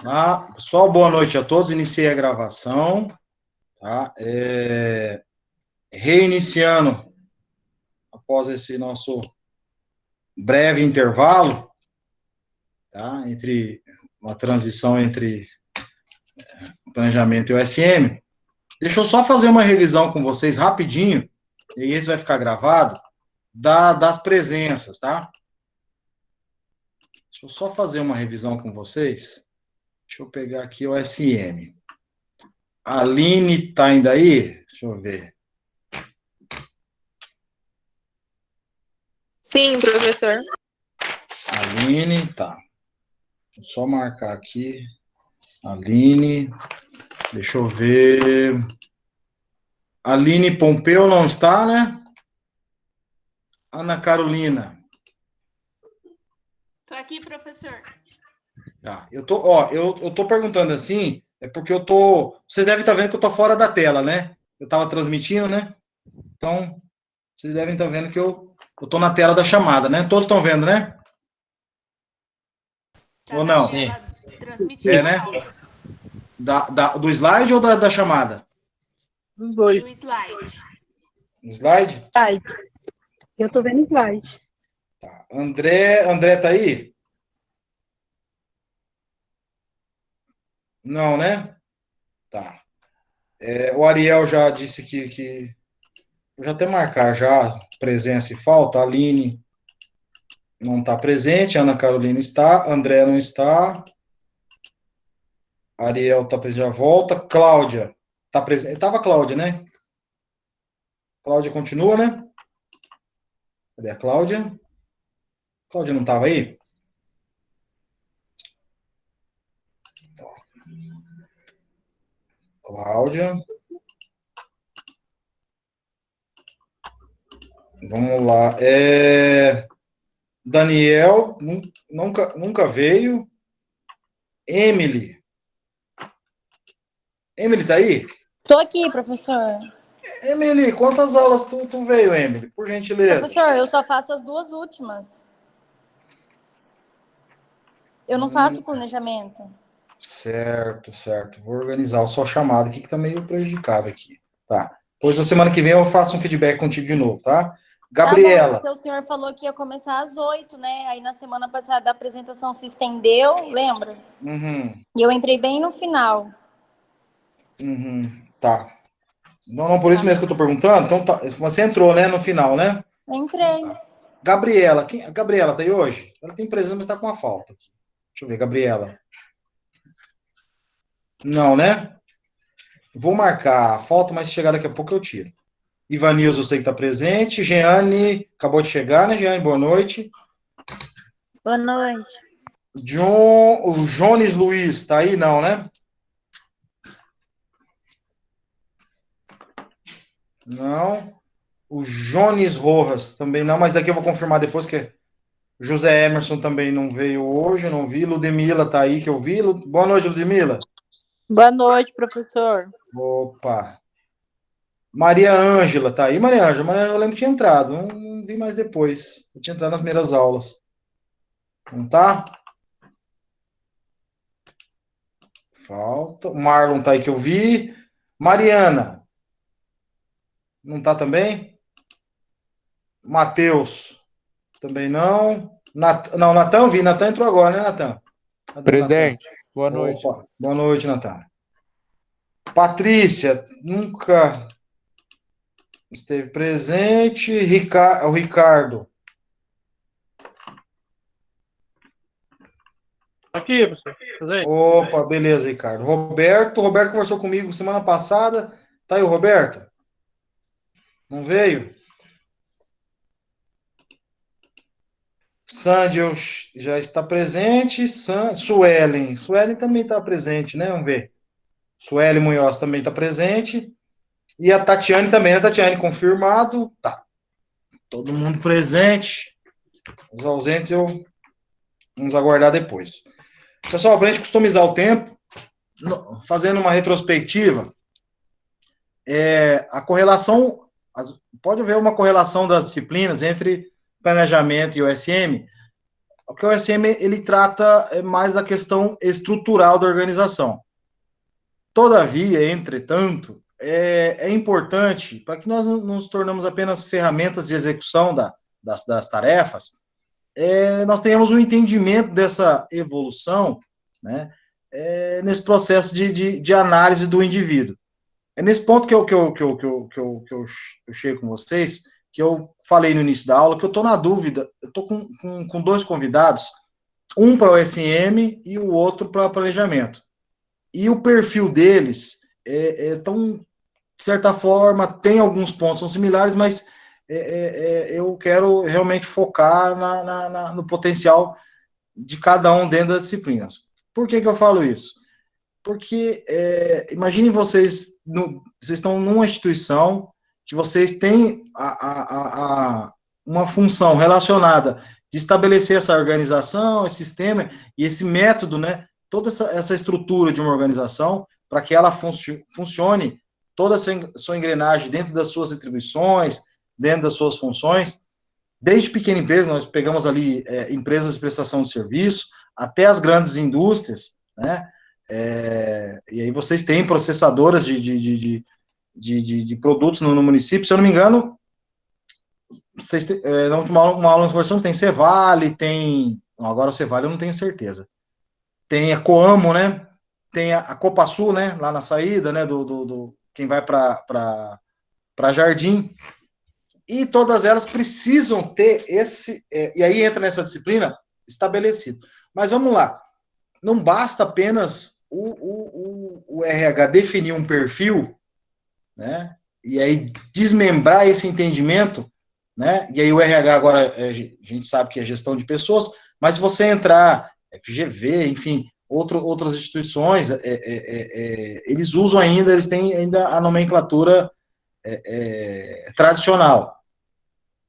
Tá? Pessoal, boa noite a todos. Iniciei a gravação. Tá? Reiniciando após esse nosso breve intervalo, tá? Entre uma transição entre o planejamento e o SM. Deixa eu só fazer uma revisão com vocês rapidinho, e esse vai ficar gravado, das presenças, tá? Deixa eu só fazer uma revisão com vocês. Deixa eu pegar aqui o SM. A Aline tá ainda aí? Deixa eu ver. Sim, professor. Aline, tá. Vou só marcar aqui. Aline. Deixa eu ver. Aline Pompeu não está, né? Ana Carolina. Tô aqui, professor. Tá. Eu tô perguntando assim, é porque vocês devem estar vendo que eu tô fora da tela, né? Eu estava transmitindo, né? Então, vocês devem estar vendo que eu tô na tela da chamada, né? Todos estão vendo, né? Tá Ou na não? tela transmitindo. É, né? Do slide ou da chamada? Os dois. Do slide. No slide? Slide. Eu tô vendo slide. Tá. André tá aí? Não, né? Tá. O Ariel já disse que vou já até marcar já presença e falta. A Aline não está presente, a Ana Carolina está, André não está, Ariel está presente, já volta, Cláudia está presente. Estava a Cláudia, né? Cláudia continua, né? Cadê a Cláudia? Cláudia não estava aí? Cláudia. Vamos lá. Daniel nunca veio. Emily. Emily tá aí? Tô aqui, professor. Emily, quantas aulas tu veio, Emily? Por gentileza. Professor, eu só faço as duas últimas. Eu não faço planejamento. Certo. Vou organizar a sua chamada aqui, que tá meio prejudicado aqui. Tá. Depois, na semana que vem, eu faço um feedback contigo de novo, tá? Gabriela. Tá bom, porque o senhor falou que ia começar às 8, né? Aí na semana passada a apresentação se estendeu, lembra? Uhum. E eu entrei bem no final. Tá. Não, por isso mesmo que eu tô perguntando. Então, tá. Você entrou, né, no final, né? Entrei. Tá. Gabriela. A Gabriela tá aí hoje? Ela tem presença, mas tá com uma falta aqui. Deixa eu ver, Gabriela. Não, né? Vou marcar a falta, mas se chegar daqui a pouco eu tiro. Ivanilson, eu sei que tá presente. Jeane, acabou de chegar, né, Jeane? Boa noite. Boa noite. O Jones Luiz, tá aí? Não, né? Não. O Jones Rojas também não, mas daqui eu vou confirmar depois que José Emerson também não veio hoje, não vi. Ludmila tá aí que eu vi. Boa noite, Ludmila. Boa noite, professor. Opa. Maria Ângela tá aí. Maria Ângela, eu lembro que tinha entrado, não vi mais depois. Eu tinha entrado nas primeiras aulas. Não tá? Falta. O Marlon tá aí que eu vi. Mariana. Não tá também? Matheus. Também não. Não, Natan eu vi. Natan entrou agora, né, Natan? Presente. Boa noite. Opa. Boa noite, Natan. Patrícia, nunca esteve presente. O Ricardo. Aqui, professor. Opa, beleza, Ricardo. Roberto conversou comigo semana passada. Tá aí o Roberto? Não veio? Sandy já está presente. Suelen também está presente, né? Vamos ver. Suelen Munhoz também está presente. E a Tatiane também, né? Tatiane confirmado. Tá. Todo mundo presente. Os ausentes vamos aguardar depois. Pessoal, para a gente customizar o tempo, fazendo uma retrospectiva, a correlação, pode haver uma correlação das disciplinas entre planejamento e OSM, Porque o OSM, ele trata mais da questão estrutural da organização. Todavia, entretanto, é importante, para que nós não nos tornamos apenas ferramentas de execução das tarefas, nós tenhamos um entendimento dessa evolução, né, nesse processo de análise do indivíduo. É nesse ponto que eu chego com vocês, que eu falei no início da aula, que eu estou na dúvida, eu estou com dois convidados, um para o SM e o outro para planejamento. E o perfil deles tão, de certa forma, tem alguns pontos, são similares, mas eu quero realmente focar no potencial de cada um dentro das disciplinas. Por que eu falo isso? Porque, imagine vocês estão numa instituição que vocês têm uma função relacionada de estabelecer essa organização, esse sistema e esse método, né? Toda essa estrutura de uma organização para que ela funcione, toda essa sua engrenagem dentro das suas atribuições, dentro das suas funções. Desde pequena empresa, nós pegamos ali empresas de prestação de serviço, até as grandes indústrias, né? E aí vocês têm processadoras de produtos no município, se eu não me engano, vocês na última aula nós conversamos, tem Cevale, tem... Não, agora o Cevale eu não tenho certeza. Tem a Coamo, né? Tem a Copasul, né? Lá na saída, né? Quem vai para Jardim. E todas elas precisam ter esse... e aí entra nessa disciplina estabelecido. Mas vamos lá. Não basta apenas o RH definir um perfil, né? E aí desmembrar esse entendimento, né? E aí o RH agora, a gente sabe que é gestão de pessoas, mas se você entrar, FGV, enfim, outras instituições, eles usam ainda, eles têm ainda a nomenclatura tradicional.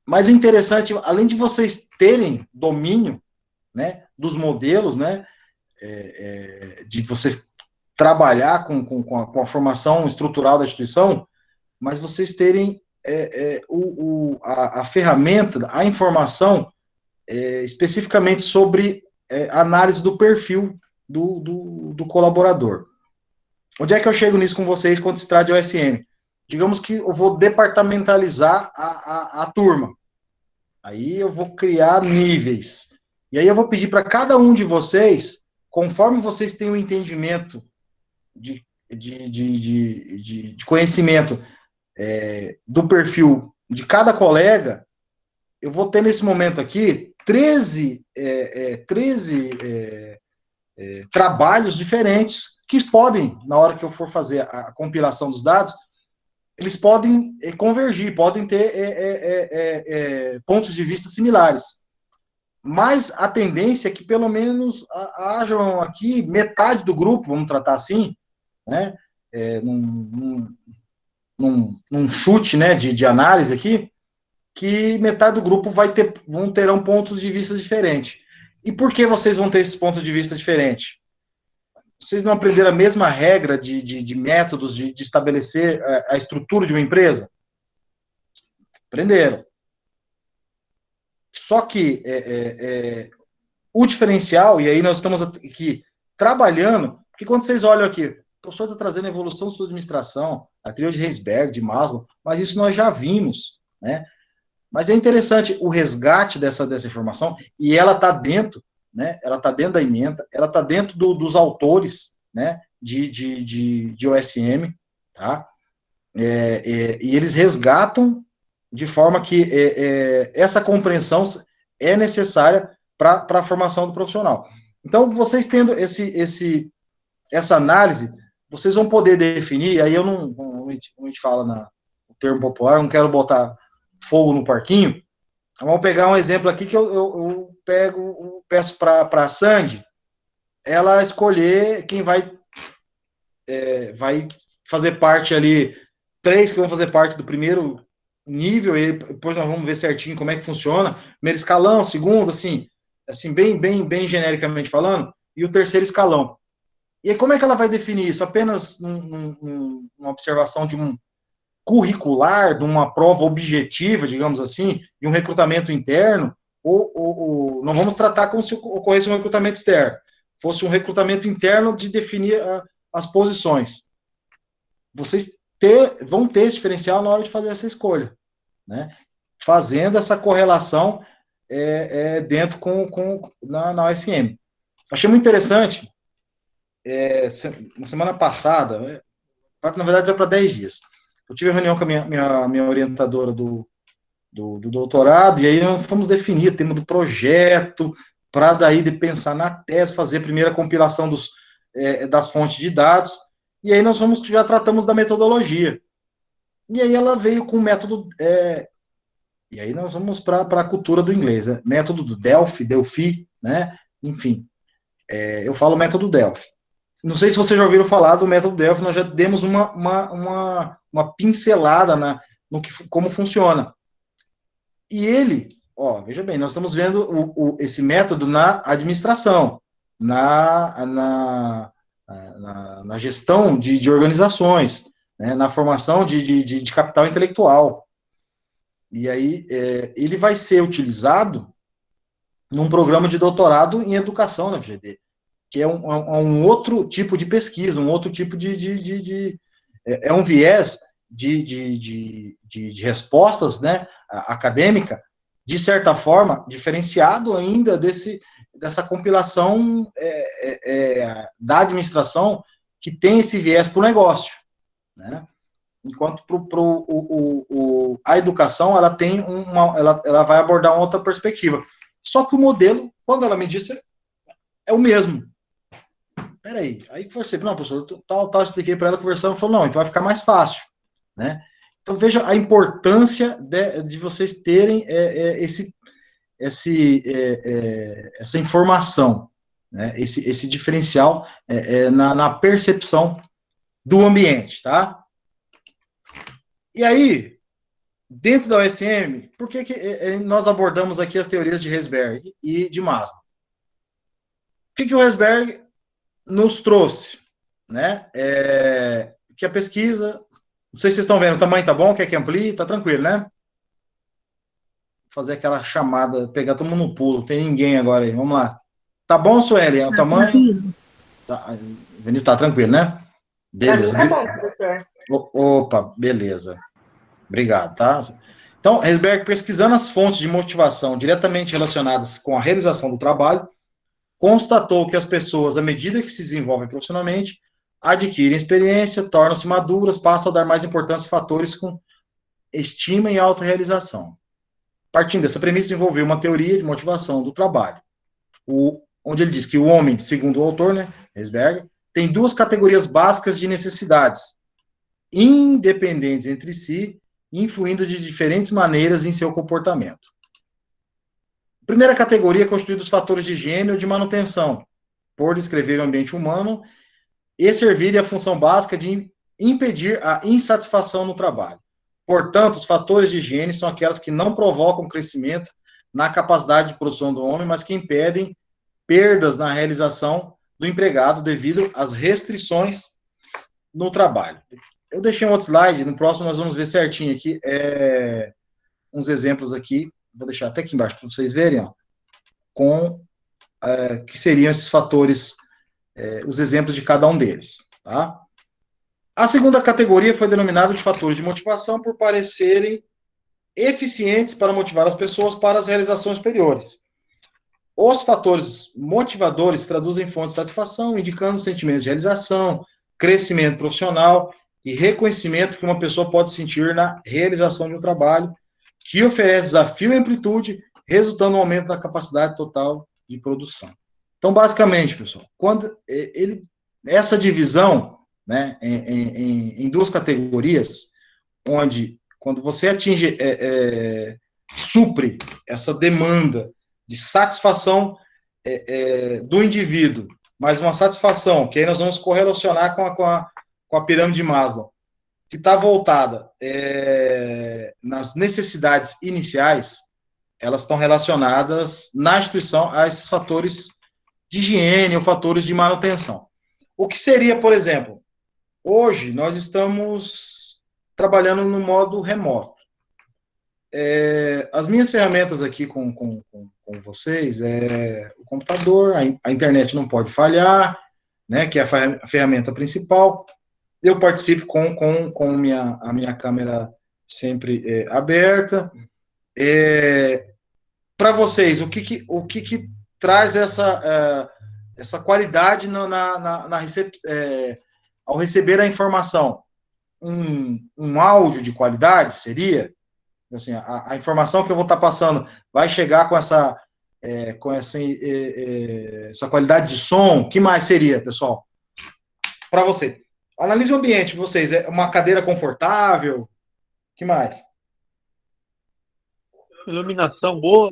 Mas é interessante, além de vocês terem domínio, né, dos modelos, né, de você trabalhar com a formação estrutural da instituição, mas vocês terem a ferramenta, a informação especificamente sobre análise do perfil do colaborador. Onde é que eu chego nisso com vocês quando se trata de OSM? Digamos que eu vou departamentalizar a turma. Aí eu vou criar níveis. E aí eu vou pedir para cada um de vocês, conforme vocês têm um entendimento de conhecimento do perfil de cada colega, eu vou ter nesse momento aqui 13 trabalhos diferentes que podem, na hora que eu for fazer a compilação dos dados, eles podem convergir, podem ter pontos de vista similares. Mas a tendência é que pelo menos hajam aqui metade do grupo, vamos tratar assim, né, num chute, né, de análise aqui, que metade do grupo terão pontos de vista diferentes. E por que vocês vão ter esses pontos de vista diferentes? Vocês não aprenderam a mesma regra de métodos de estabelecer a estrutura de uma empresa? Aprenderam. Só que o diferencial, e aí nós estamos aqui trabalhando, porque quando vocês olham aqui, o professor está trazendo a evolução da administração, a tríade de Heisberg, de Maslow, mas isso nós já vimos, né? Mas é interessante o resgate dessa informação, e ela está dentro, né? Ela está dentro da ementa, ela está dentro dos autores, né? De OSM, tá? E eles resgatam de forma que essa compreensão é necessária para a formação do profissional. Então, vocês tendo essa análise, vocês vão poder definir, aí como a gente fala no termo popular, eu não quero botar fogo no parquinho, vamos pegar um exemplo aqui que eu peço para a Sandy, ela escolher quem vai fazer parte ali, 3 que vão fazer parte do primeiro nível, e depois nós vamos ver certinho como é que funciona, primeiro escalão, segundo, assim bem genericamente falando, e o terceiro escalão. E aí, como é que ela vai definir isso? Apenas uma observação de um curricular, de uma prova objetiva, digamos assim, de um recrutamento interno, não vamos tratar como se ocorresse um recrutamento externo, fosse um recrutamento interno de definir as posições. Vocês vão ter esse diferencial na hora de fazer essa escolha, né? Fazendo essa correlação dentro na OSM. Achei muito interessante, na semana passada, na verdade vai para 10 dias, eu tive uma reunião com a minha orientadora do doutorado, e aí nós fomos definir o tema do projeto, para daí de pensar na tese, fazer a primeira compilação das fontes de dados, e aí nós já tratamos da metodologia. E aí ela veio com o método, e aí nós vamos para a cultura do inglês, né? Método do Delphi, né? Enfim, eu falo método Delphi. Não sei se vocês já ouviram falar do método Delphi, nós já demos uma pincelada como funciona. E ele, veja bem, nós estamos vendo esse método na administração, na gestão de organizações, né, na formação de capital intelectual. E aí, ele vai ser utilizado num programa de doutorado em educação na FGD, que é um outro tipo de pesquisa, um outro tipo é um viés de respostas, né, acadêmica, de certa forma, diferenciado ainda dessa compilação da administração que tem esse viés para o negócio, né? Enquanto a educação, ela tem ela vai abordar uma outra perspectiva. Só que o modelo, quando ela me disse, é o mesmo. Peraí, aí forcei, não, professor, tal, expliquei para ela, conversando, falou, não, então vai ficar mais fácil, né? Então veja a importância de vocês terem essa informação, né? Esse diferencial na percepção do ambiente, tá? E aí, dentro da OSM, por que nós abordamos aqui as teorias de Herzberg e de Maslow? O que o Herzberg nos trouxe, né? Que a pesquisa, não sei se vocês estão vendo, o tamanho tá bom, quer que amplie, tá tranquilo, né? Vou fazer aquela chamada, pegar todo mundo no pulo, tem ninguém agora aí, vamos lá. Tá bom, Sueli, é o tamanho? Tá tranquilo, né? Beleza. Tá bom, professor. Opa, beleza. Obrigado, tá? Então, Herzberg, pesquisando as fontes de motivação diretamente relacionadas com a realização do trabalho, constatou que as pessoas, à medida que se desenvolvem profissionalmente, adquirem experiência, tornam-se maduras, passam a dar mais importância a fatores com estima e autorrealização. Partindo dessa premissa, desenvolveu uma teoria de motivação do trabalho, onde ele diz que o homem, segundo o autor, né, Herzberg, tem duas categorias básicas de necessidades, independentes entre si, influindo de diferentes maneiras em seu comportamento. A primeira categoria é constituída dos fatores de higiene ou de manutenção, por descrever o ambiente humano e servir a função básica de impedir a insatisfação no trabalho. Portanto, os fatores de higiene são aquelas que não provocam crescimento na capacidade de produção do homem, mas que impedem perdas na realização do empregado devido às restrições no trabalho. Eu deixei um outro slide, no próximo nós vamos ver certinho aqui, uns exemplos aqui, vou deixar até aqui embaixo para vocês verem, ó, que seriam esses fatores, os exemplos de cada um deles, tá? A segunda categoria foi denominada de fatores de motivação por parecerem eficientes para motivar as pessoas para as realizações superiores. Os fatores motivadores traduzem fontes de satisfação, indicando sentimentos de realização, crescimento profissional e reconhecimento que uma pessoa pode sentir na realização de um trabalho, que oferece desafio e amplitude, resultando no aumento da capacidade total de produção. Então, basicamente, pessoal, quando essa divisão, né, em duas categorias, onde quando você atinge, supre essa demanda de satisfação do indivíduo, mas uma satisfação que aí nós vamos correlacionar com a pirâmide de Maslow, que está voltada nas necessidades iniciais, elas estão relacionadas na instituição a esses fatores de higiene ou fatores de manutenção. O que seria, por exemplo, hoje nós estamos trabalhando no modo remoto. as minhas ferramentas aqui com vocês, o computador, a internet não pode falhar, né, que é a ferramenta principal. Eu participo com a minha câmera sempre aberta. Para vocês, o que traz essa qualidade ao receber a informação? Um áudio de qualidade seria? Assim, a informação que eu vou estar passando vai chegar com essa qualidade de som? O que mais seria, pessoal? Para você. Analise o ambiente de vocês. É uma cadeira confortável? O que mais? Iluminação boa.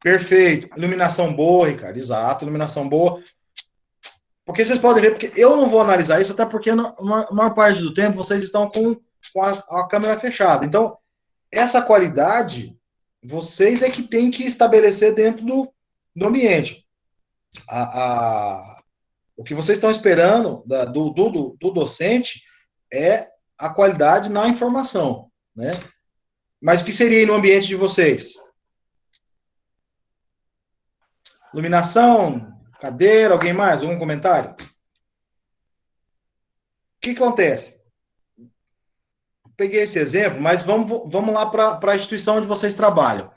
Perfeito. Iluminação boa, Ricardo. Exato, iluminação boa. Porque vocês podem ver, porque eu não vou analisar isso, até porque na maior parte do tempo vocês estão com a câmera fechada. Então, essa qualidade, vocês é que tem que estabelecer dentro do ambiente. O que vocês estão esperando do docente é a qualidade na informação, né? Mas o que seria no ambiente de vocês? Iluminação, cadeira, alguém mais? Algum comentário? O que acontece? Peguei esse exemplo, mas vamos lá para a instituição onde vocês trabalham.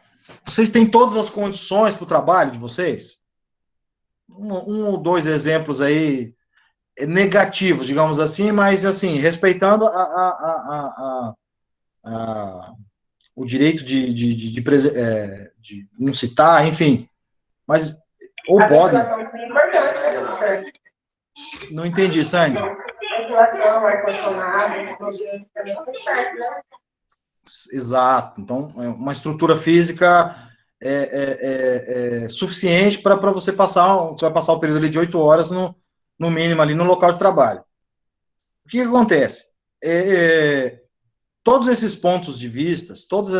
Vocês têm todas as condições para o trabalho de vocês? Um ou dois exemplos aí negativos, digamos assim, mas assim, respeitando o direito de não citar, enfim. Mas, ou podem. Não entendi, Sandy. Exato. Então, uma estrutura física suficiente para você passar. Você vai passar o período ali de 8 horas no mínimo ali no local de trabalho. O que acontece? Todos esses pontos de vista, todas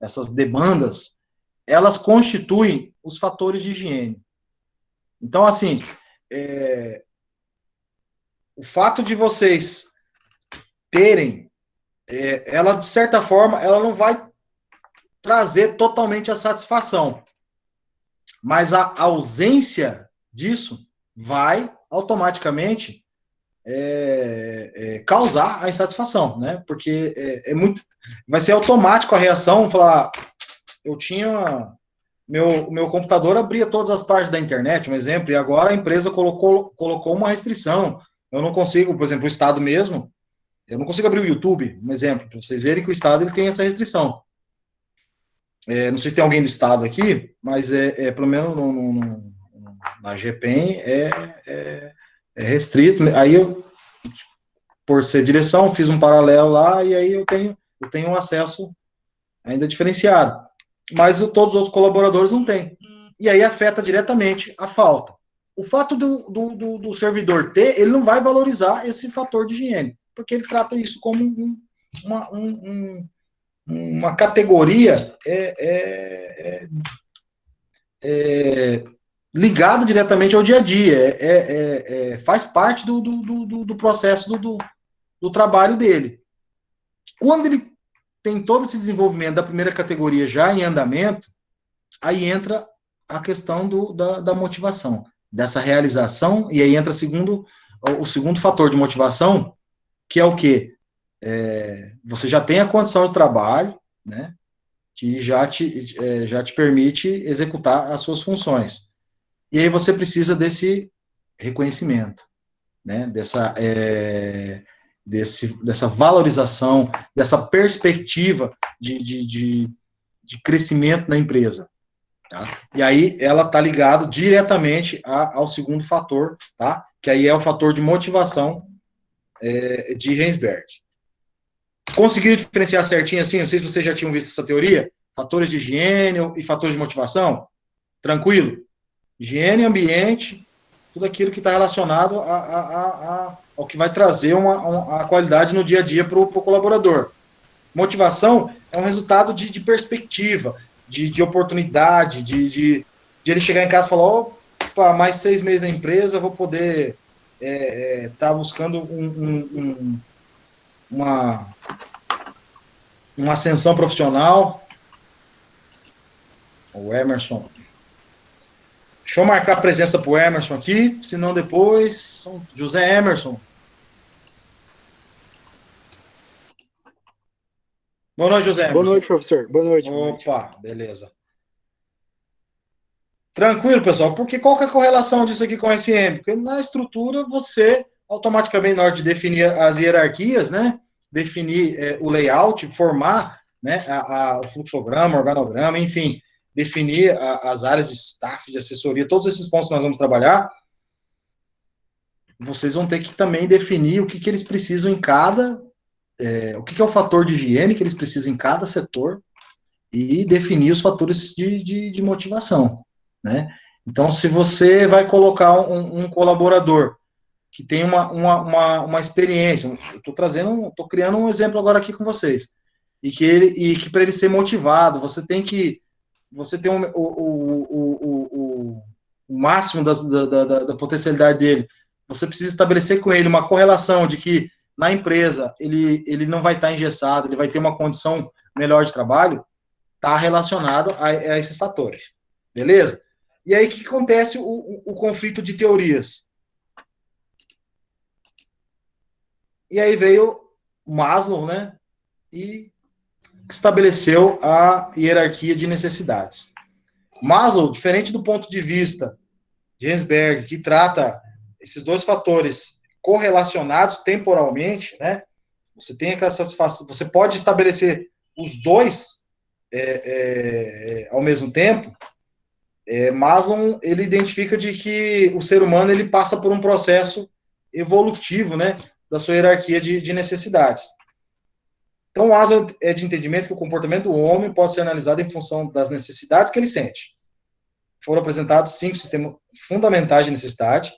essas demandas, elas constituem os fatores de higiene. Então, assim, o fato de vocês terem, ela, de certa forma, ela não vai trazer totalmente a satisfação. Mas a ausência disso vai automaticamente causar a insatisfação, né? Porque vai ser automático a reação, falar, eu tinha, meu computador abria todas as partes da internet, um exemplo, e agora a empresa colocou uma restrição. Eu não consigo, por exemplo, o Estado mesmo, eu não consigo abrir o YouTube, um exemplo, para vocês verem que o Estado ele tem essa restrição. Não sei se tem alguém do Estado aqui, mas pelo menos na GPEM é restrito. Aí eu, por ser direção, fiz um paralelo lá e aí eu tenho um acesso ainda diferenciado. Mas todos os outros colaboradores não têm. E aí afeta diretamente a falta. O fato do servidor ter, ele não vai valorizar esse fator de higiene, porque ele trata isso como uma categoria ligada diretamente ao dia a dia, faz parte do processo do trabalho dele. Quando ele tem todo esse desenvolvimento da primeira categoria já em andamento, aí entra a questão da motivação, dessa realização, e aí entra o segundo fator de motivação, que é o quê? Você já tem a condição de trabalho, né, que já te permite executar as suas funções. E aí você precisa desse reconhecimento, né, dessa valorização, dessa perspectiva de crescimento na empresa. Tá? E aí ela está ligada diretamente ao segundo fator, tá? Que aí é o fator de motivação de Heisenberg. Conseguiram diferenciar certinho assim? Não sei se vocês já tinham visto essa teoria. Fatores de higiene e fatores de motivação? Tranquilo? Higiene, ambiente, tudo aquilo que está relacionado ao que vai trazer a qualidade no dia a dia para o colaborador. Motivação é um resultado de perspectiva, de oportunidade, de ele chegar em casa e falar, opa, mais 6 meses na empresa, eu vou poder estar buscando uma ascensão profissional, O Emerson. Deixa eu marcar a presença para o Emerson aqui, senão depois... José Emerson. Boa noite, José Emerson. Boa noite, professor. Boa noite. Opa, beleza. Tranquilo, pessoal, porque qual que é a correlação disso aqui com o SM? Porque na estrutura você, automaticamente, na hora de definir as hierarquias, né, definir o layout, formar, né, o fluxograma, organograma, enfim, definir as áreas de staff, de assessoria, todos esses pontos que nós vamos trabalhar, vocês vão ter que também definir o que eles precisam em cada, o que é o fator de higiene que eles precisam em cada setor e definir os fatores de motivação. Né? Então, se você vai colocar um colaborador que tem uma experiência, estou criando um exemplo agora aqui com vocês, e que para ele ser motivado, você tem o máximo da potencialidade dele, você precisa estabelecer com ele uma correlação de que na empresa ele não vai estar engessado, ele vai ter uma condição melhor de trabalho, está relacionado a esses fatores. Beleza? E aí, o que acontece? O conflito de teorias. E aí veio Maslow, né? E estabeleceu a hierarquia de necessidades. Maslow, diferente do ponto de vista de Herzberg, que trata esses dois fatores correlacionados temporalmente, né? Você tem aquela satisfação, você pode estabelecer os dois ao mesmo tempo. Maslow, ele identifica de que o ser humano ele passa por um processo evolutivo, né, da sua hierarquia de necessidades. Então, Maslow é de entendimento que o comportamento do homem pode ser analisado em função das necessidades que ele sente. Foram apresentados 5 sistemas fundamentais de necessidade,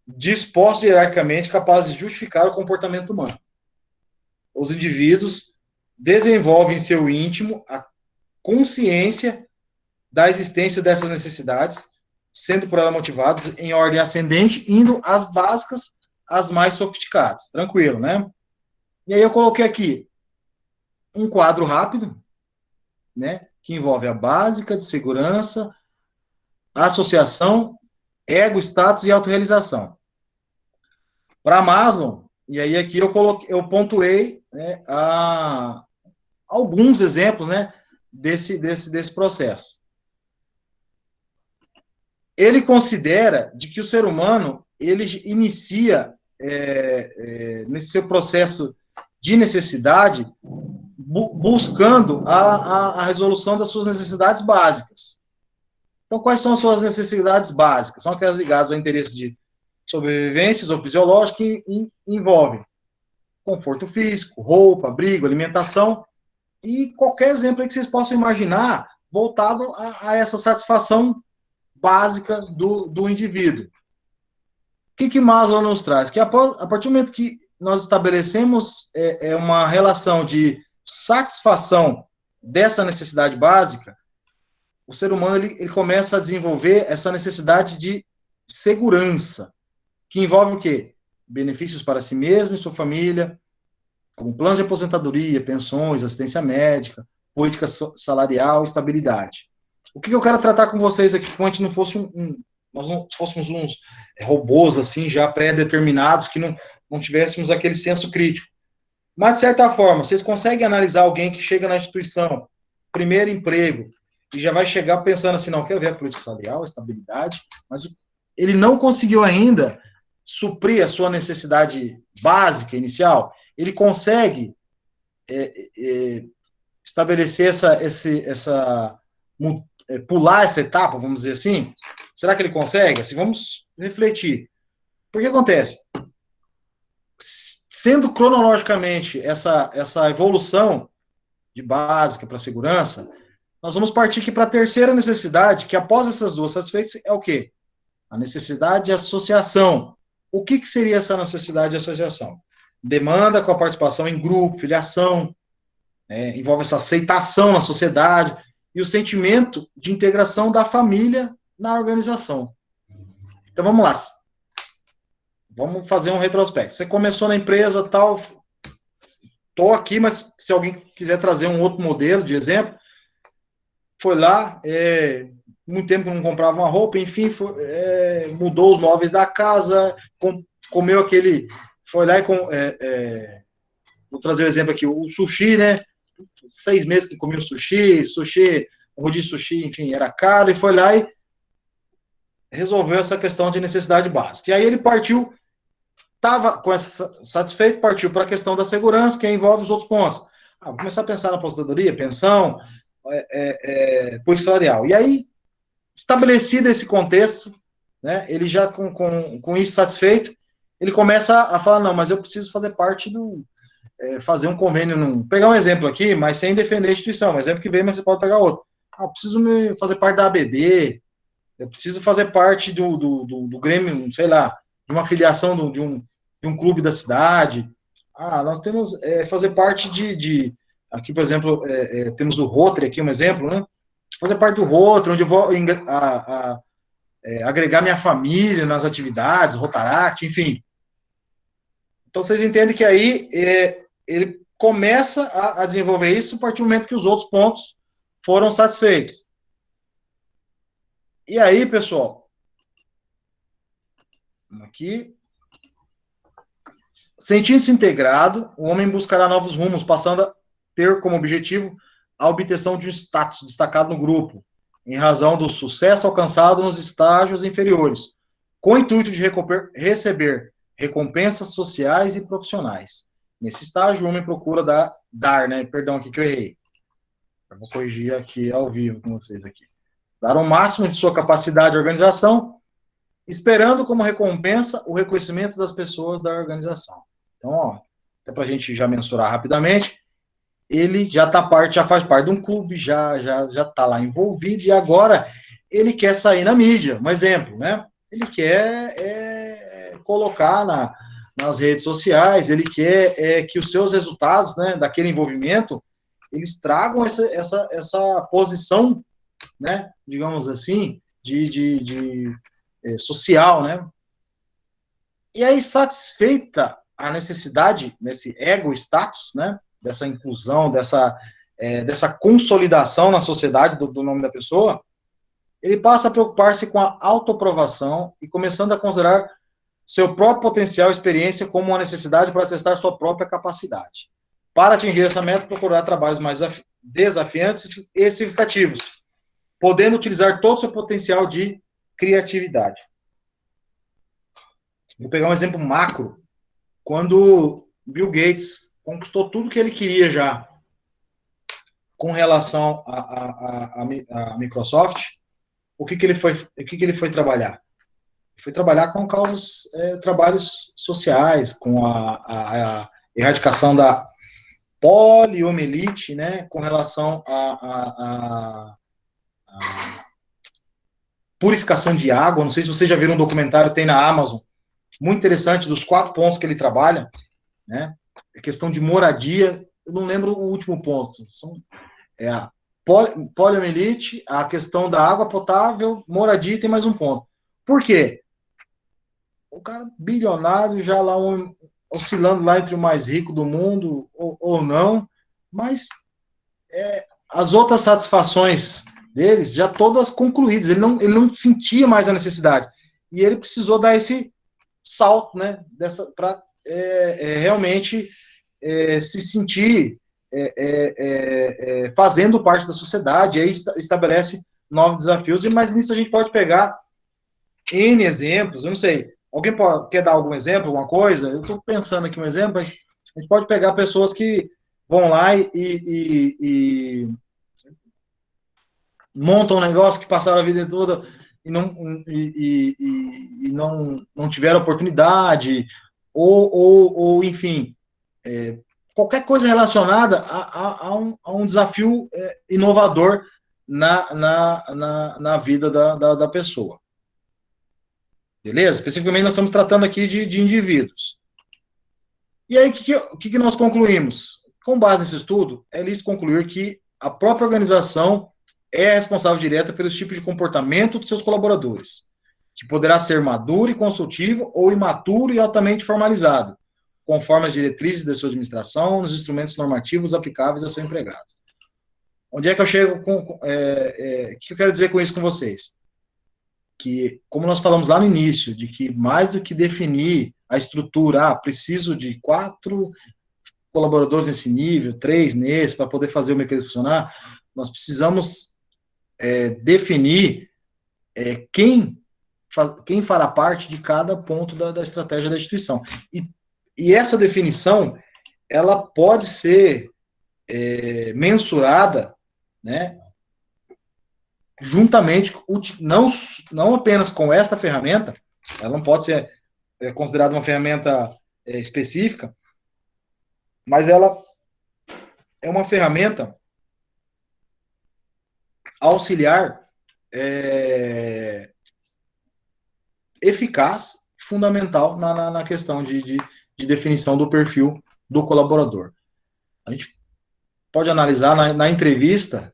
dispostos hierarquicamente, capazes de justificar o comportamento humano. Os indivíduos desenvolvem em seu íntimo a consciência da existência dessas necessidades, sendo por ela motivadas em ordem ascendente, indo às básicas às mais sofisticadas. Tranquilo, né? E aí eu coloquei aqui um quadro rápido, né, que envolve a básica de segurança, associação, ego, status e autorrealização. Para Maslow, e aí aqui eu pontuei, né, alguns exemplos, né, desse processo. Ele considera de que o ser humano ele inicia nesse seu processo de necessidade buscando a resolução das suas necessidades básicas. Então, quais são as suas necessidades básicas? São aquelas ligadas ao interesse de sobrevivência ou fisiológico que envolvem conforto físico, roupa, abrigo, alimentação e qualquer exemplo aí que vocês possam imaginar voltado a essa satisfação básica do indivíduo. O que Maslow nos traz? Que a partir do momento que nós estabelecemos uma relação de satisfação dessa necessidade básica, o ser humano ele começa a desenvolver essa necessidade de segurança, que envolve o quê? Benefícios para si mesmo e sua família, como planos de aposentadoria, pensões, assistência médica, política salarial, estabilidade. O que eu quero tratar com vocês aqui, como a gente não fosse nós não fôssemos uns robôs, assim, já pré-determinados, que não tivéssemos aquele senso crítico. Mas, de certa forma, vocês conseguem analisar alguém que chega na instituição, primeiro emprego, e já vai chegar pensando assim, não, quero ver a política salarial, a estabilidade, mas ele não conseguiu ainda suprir a sua necessidade básica, inicial, ele consegue estabelecer pular essa etapa, vamos dizer assim? Será que ele consegue? Assim, vamos refletir. Por que acontece? Sendo cronologicamente essa evolução de básica para segurança, nós vamos partir aqui para a terceira necessidade, que após essas duas satisfeitas, é o quê? A necessidade de associação. O que seria essa necessidade de associação? Demanda com a participação em grupo, filiação, envolve essa aceitação na sociedade e o sentimento de integração da família na organização. Então, vamos lá. Vamos fazer um retrospecto. Você começou na empresa, tal, estou aqui, mas se alguém quiser trazer um outro modelo de exemplo, foi lá, muito tempo que não comprava uma roupa, enfim, mudou os móveis da casa, comeu aquele, foi lá e vou trazer o exemplo aqui, o sushi, né? 6 meses que comia o sushi, o rodízio de sushi, enfim, era caro, e foi lá e resolveu essa questão de necessidade básica. E aí ele partiu, estava com essa satisfeito, partiu para a questão da segurança, que envolve os outros pontos. Vou começar a pensar na aposentadoria, pensão, polícia salarial. E aí, estabelecido esse contexto, né, ele já com isso satisfeito, ele começa a falar, não, mas eu preciso fazer parte fazer um convênio, pegar um exemplo aqui, mas sem defender a instituição, um exemplo que veio, mas você pode pegar outro. Eu preciso fazer parte da ABB, eu preciso fazer parte do Grêmio, sei lá, de uma filiação de um clube da cidade. Nós temos fazer parte aqui, por exemplo, temos o Rotary aqui, um exemplo, né? Fazer parte do Rotary, onde eu vou agregar minha família nas atividades, Rotaract, enfim. Então, vocês entendem que aí ele começa a desenvolver isso a partir do momento que os outros pontos foram satisfeitos. E aí, pessoal, aqui, sentindo-se integrado, o homem buscará novos rumos, passando a ter como objetivo a obtenção de um status destacado no grupo, em razão do sucesso alcançado nos estágios inferiores, com o intuito de receber recompensas sociais e profissionais. Nesse estágio, o homem procura dar, né? Perdão, aqui que eu errei. Eu vou corrigir aqui ao vivo com vocês aqui. Dar o máximo de sua capacidade de organização, esperando como recompensa o reconhecimento das pessoas da organização. Então, até para a gente já mensurar rapidamente, ele já faz parte de um clube, já está lá envolvido, e agora ele quer sair na mídia. Um exemplo, né? Ele quer colocar nas redes sociais, ele quer que os seus resultados, né, daquele envolvimento, eles tragam essa posição, né, digamos assim, de social, né? E aí, satisfeita a necessidade desse ego status, né, dessa inclusão, dessa consolidação na sociedade do nome da pessoa, ele passa a preocupar-se com a autoaprovação e começando a considerar seu próprio potencial e experiência como uma necessidade para testar sua própria capacidade. Para atingir essa meta, procurar trabalhos mais desafiantes e significativos, podendo utilizar todo o seu potencial de criatividade. Vou pegar um exemplo macro. Quando Bill Gates conquistou tudo que ele queria já com relação à Microsoft, o que ele foi trabalhar? Ele foi trabalhar com causas, trabalhos sociais, com a erradicação da poliomielite, né, com relação à purificação de água. Não sei se vocês já viram um documentário, tem na Amazon, muito interessante, dos 4 pontos que ele trabalha, né? A questão de moradia, eu não lembro o último ponto, a poliomielite, a questão da água potável, moradia, e tem mais um ponto. Por quê? O cara bilionário, já lá oscilando lá entre o mais rico do mundo, ou não, mas as outras satisfações deles já todas concluídas, ele não sentia mais a necessidade, e ele precisou dar esse salto, né, para realmente se sentir fazendo parte da sociedade, aí estabelece novos desafios, mas nisso a gente pode pegar N exemplos, eu não sei, alguém quer dar algum exemplo, alguma coisa? Eu estou pensando aqui um exemplo, mas a gente pode pegar pessoas que vão lá e montam um negócio que passaram a vida toda e não tiveram oportunidade, ou enfim, qualquer coisa relacionada a um desafio inovador na vida da pessoa. Beleza? Especificamente, nós estamos tratando aqui de indivíduos. E aí, o que nós concluímos? Com base nesse estudo, é lícito concluir que a própria organização é responsável direta pelos tipos de comportamento dos seus colaboradores, que poderá ser maduro e construtivo ou imaturo e altamente formalizado, conforme as diretrizes da sua administração, nos instrumentos normativos aplicáveis a seu empregado. Onde é que eu chego com... O que eu quero dizer com isso com vocês? Que, como nós falamos lá no início, de que mais do que definir a estrutura, preciso de 4 colaboradores nesse nível, 3 nesse, para poder fazer o mecanismo funcionar, nós precisamos definir quem fará parte de cada ponto da estratégia da instituição. E essa definição, ela pode ser mensurada, né, juntamente, não apenas com esta ferramenta, ela não pode ser considerada uma ferramenta específica, mas ela é uma ferramenta auxiliar eficaz, fundamental na questão de definição do perfil do colaborador. A gente pode analisar na entrevista,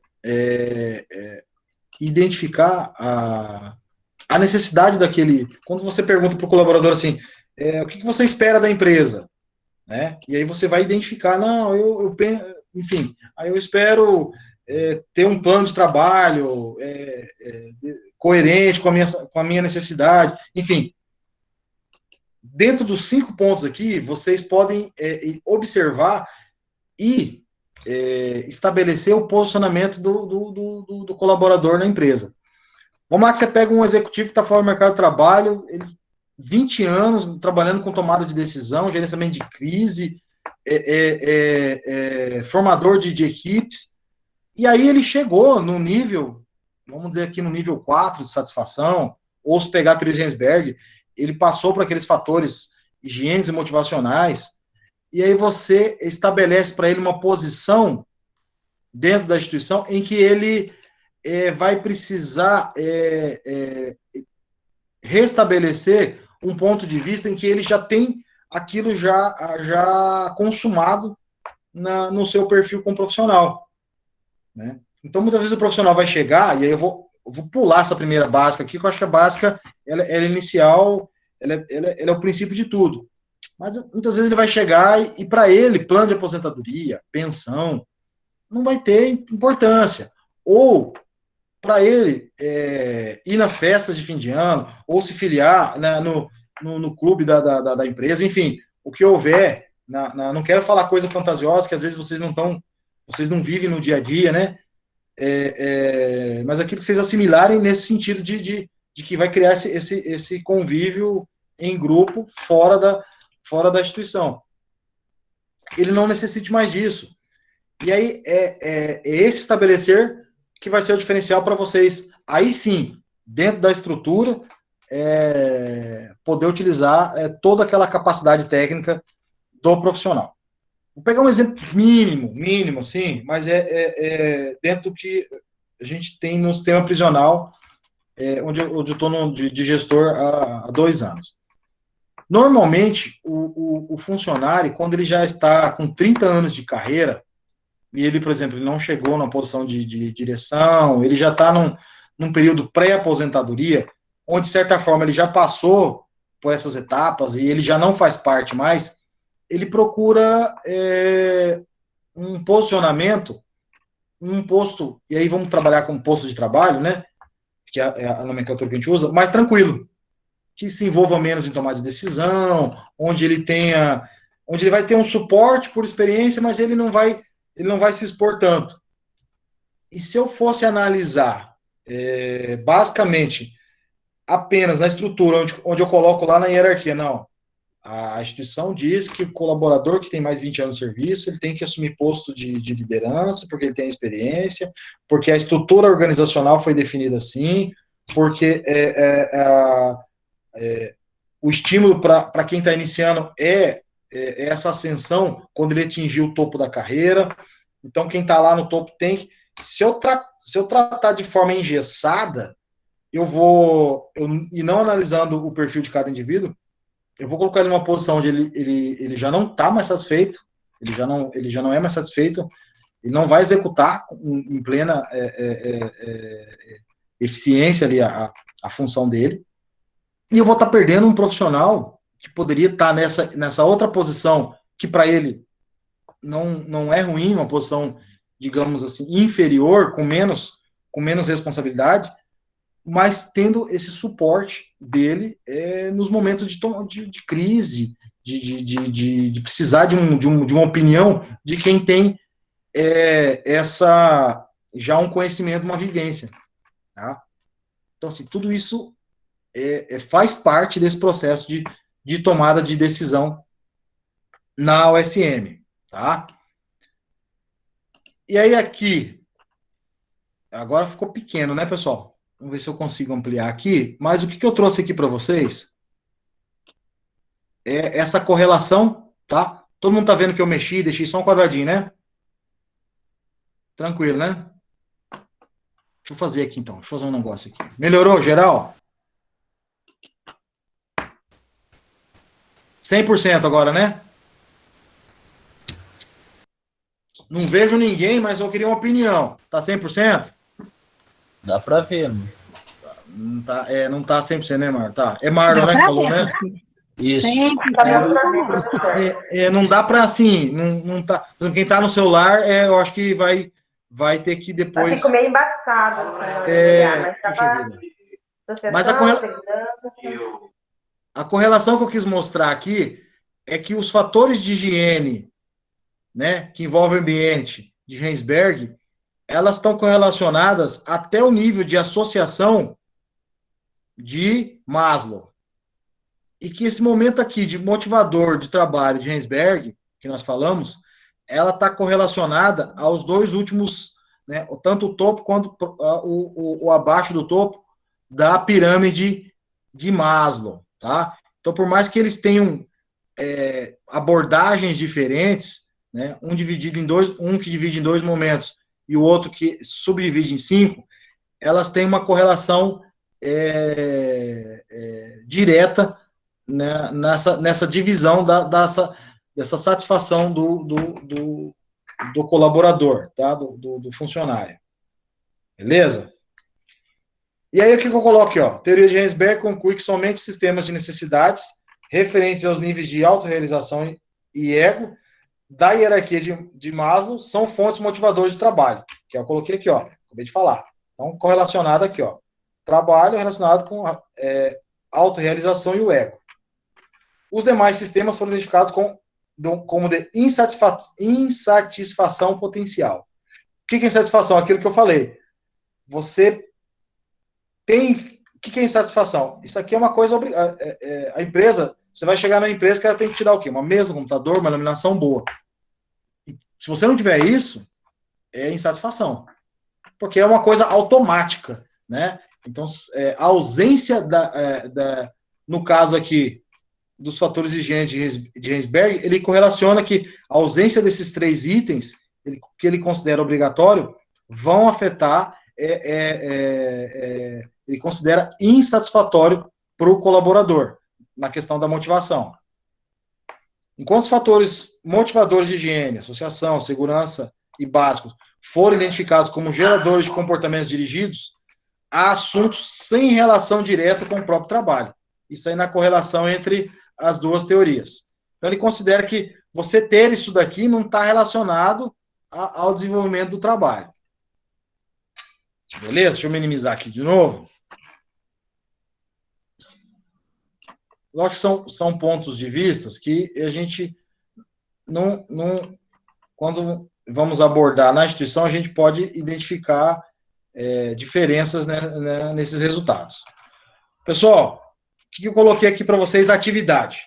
identificar a necessidade daquele... Quando você pergunta para o colaborador assim, o que você espera da empresa? Né? E aí você vai identificar, enfim, aí eu espero ter um plano de trabalho coerente com a minha necessidade, enfim. Dentro dos 5 pontos aqui, vocês podem observar e estabelecer o posicionamento do colaborador na empresa. Vamos lá que você pega um executivo que está fora do mercado de trabalho, ele 20 anos trabalhando com tomada de decisão, gerenciamento de crise, formador de equipes, e aí ele chegou no nível, vamos dizer aqui no nível 4 de satisfação, ou se pegar a teoria de Rensberg, ele passou por aqueles fatores higiênicos e motivacionais, e aí você estabelece para ele uma posição dentro da instituição em que ele vai precisar restabelecer um ponto de vista em que ele já tem aquilo já consumado no seu perfil como profissional. Né? Então, muitas vezes o profissional vai chegar, e aí eu vou pular essa primeira básica aqui, que eu acho que a básica ela é inicial, ela é o princípio de tudo. Mas muitas vezes ele vai chegar e para ele, plano de aposentadoria, pensão, não vai ter importância. Ou para ele ir nas festas de fim de ano, ou se filiar, né, no clube da empresa, enfim, o que houver. Não quero falar coisa fantasiosa, que às vezes vocês não vivem no dia a dia, né? Mas aquilo que vocês assimilarem nesse sentido de que vai criar esse convívio em grupo fora da instituição. Ele não necessite mais disso. E aí esse estabelecer que vai ser o diferencial para vocês, aí sim, dentro da estrutura, poder utilizar toda aquela capacidade técnica do profissional. Vou pegar um exemplo mínimo, assim, mas dentro do que a gente tem no sistema prisional, onde eu estou de gestor há 2 anos. Normalmente, o funcionário, quando ele já está com 30 anos de carreira, e ele, por exemplo, ele não chegou na posição de direção, ele já está num período pré-aposentadoria, onde, de certa forma, ele já passou por essas etapas e ele já não faz parte mais, ele procura um posicionamento, um posto, e aí vamos trabalhar com posto de trabalho, né, que é a nomenclatura que a gente usa, mais tranquilo, que se envolva menos em tomar de decisão, onde ele vai ter um suporte por experiência, mas ele não vai se expor tanto. E se eu fosse analisar, basicamente, apenas na estrutura, onde eu coloco lá na hierarquia, não, a instituição diz que o colaborador que tem mais 20 anos de serviço, ele tem que assumir posto de liderança, porque ele tem experiência, porque a estrutura organizacional foi definida assim, porque o estímulo para quem está iniciando essa ascensão quando ele atingir o topo da carreira. Então, quem está lá no topo tem que... Se eu tratar de forma engessada, e não analisando o perfil de cada indivíduo, eu vou colocar ele numa posição onde ele já não está mais satisfeito, ele já não é mais satisfeito, ele não vai executar em plena eficiência ali a função dele, e eu vou estar perdendo um profissional que poderia estar nessa outra posição, que para ele não é ruim, uma posição digamos assim, inferior, com menos responsabilidade, mas tendo esse suporte dele nos momentos de crise, de precisar de uma opinião de quem tem já um conhecimento, uma vivência. Tá? Então, assim, tudo isso faz parte desse processo de tomada de decisão na OSM. Tá? E aí aqui, agora ficou pequeno, né, pessoal? Vamos ver se eu consigo ampliar aqui. Mas o que eu trouxe aqui para vocês é essa correlação, tá? Todo mundo tá vendo que eu mexi, deixei só um quadradinho, né? Tranquilo, né? Deixa eu fazer aqui, então. Deixa eu fazer um negócio aqui. Melhorou, geral? 100% agora, né? Não vejo ninguém, mas eu queria uma opinião. Tá 100%? Dá pra ver, mano. Não tá 100%, né, Marlon? Tá. É Marlon, né, que falou, né? Isso. Não dá pra, assim, não tá... Quem tá no celular, eu acho que vai ter que depois... Fica meio embaçado, assim, mas a correlação que eu quis mostrar aqui é que os fatores de higiene, né, que envolvem o ambiente de Heinsberg, elas estão correlacionadas até o nível de associação de Maslow. E que esse momento aqui de motivador de trabalho de Heinsberg, que nós falamos, ela está correlacionada aos dois últimos, né, tanto o topo quanto o abaixo do topo da pirâmide de Maslow, tá? Então, por mais que eles tenham abordagens diferentes, né, um que divide em dois momentos e o outro que subdivide em 5, elas têm uma correlação direta, né, nessa divisão dessa satisfação do colaborador, tá? Do funcionário. Beleza? E aí, o que eu coloco aqui? Ó? Teoria de Heinsberg conclui que somente sistemas de necessidades referentes aos níveis de autorrealização e ego da hierarquia de Maslow são fontes motivadoras de trabalho, que eu coloquei aqui, ó, acabei de falar. Então, correlacionado aqui, ó, trabalho relacionado com autorrealização e o ego. Os demais sistemas foram identificados como de insatisfação potencial. O que é insatisfação? Aquilo que eu falei. Você tem... O que é insatisfação? Isso aqui é uma coisa... A empresa... Você vai chegar na empresa que ela tem que te dar o quê? Uma mesa, um computador, uma iluminação boa. E se você não tiver isso, é insatisfação. Porque é uma coisa automática, né? Então, a ausência no caso aqui, dos fatores de higiene de Heinsberg, ele correlaciona que a ausência desses 3 itens, que ele considera obrigatório, vão afetar, ele considera insatisfatório para o colaborador, na questão da motivação. Enquanto os fatores motivadores de higiene, associação, segurança e básicos forem identificados como geradores de comportamentos dirigidos, há assuntos sem relação direta com o próprio trabalho. Isso aí na correlação entre as duas teorias. Então, ele considera que você ter isso daqui não está relacionado ao desenvolvimento do trabalho. Beleza? Deixa eu minimizar aqui de novo. Lógico que são pontos de vista que a gente não... Quando vamos abordar na instituição, a gente pode identificar diferenças, né, nesses resultados. Pessoal, o que eu coloquei aqui para vocês? Atividade.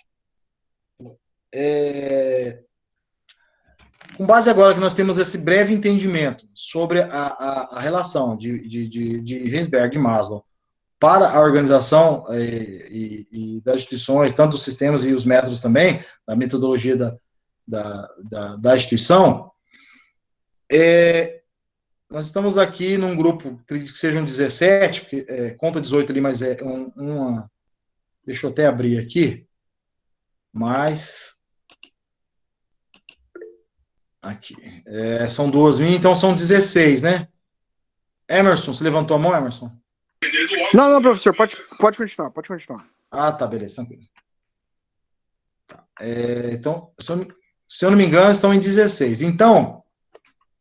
Com base agora que nós temos esse breve entendimento sobre a relação de Heinsberg e Maslow para a organização e das instituições, tanto os sistemas e os métodos também, da metodologia da instituição, nós estamos aqui num grupo, acredito que sejam 17, porque conta 18 ali, mas deixa eu até abrir aqui, mas aqui, são 2 minhas, então são 16, né? Emerson, você levantou a mão, Emerson? Não, professor, pode continuar, pode continuar. Ah, tá, beleza, tranquilo. Tá. Então, se eu não me engano, estão em 16. Então,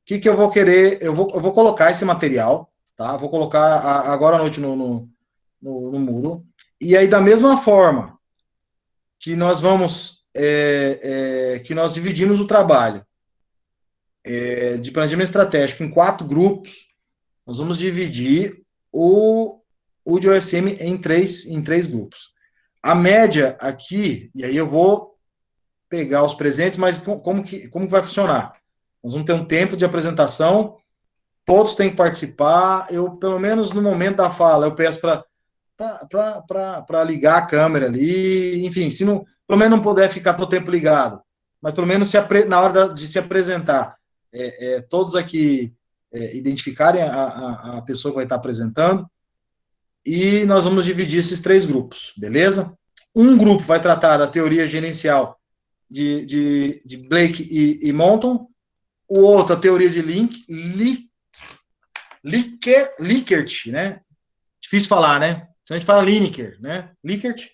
que eu vou querer? Eu vou colocar esse material, tá? Vou colocar agora à noite no muro. E aí, da mesma forma que nós vamos, que nós dividimos o trabalho de planejamento estratégico em 4 grupos, nós vamos dividir o de OSM em três grupos. A média aqui, e aí eu vou pegar os presentes, mas como que vai funcionar? Nós vamos ter um tempo de apresentação, todos têm que participar, eu, pelo menos no momento da fala, eu peço para ligar a câmera ali, enfim, se não, pelo menos não puder ficar todo o tempo ligado, mas pelo menos na hora de se apresentar, todos aqui identificarem a pessoa que vai estar apresentando, e nós vamos dividir esses 3 grupos, beleza? Um grupo vai tratar da teoria gerencial de Blake e Monton, o outro a teoria de Likert, né? Difícil falar, né? A gente fala Lineker, né? Likert.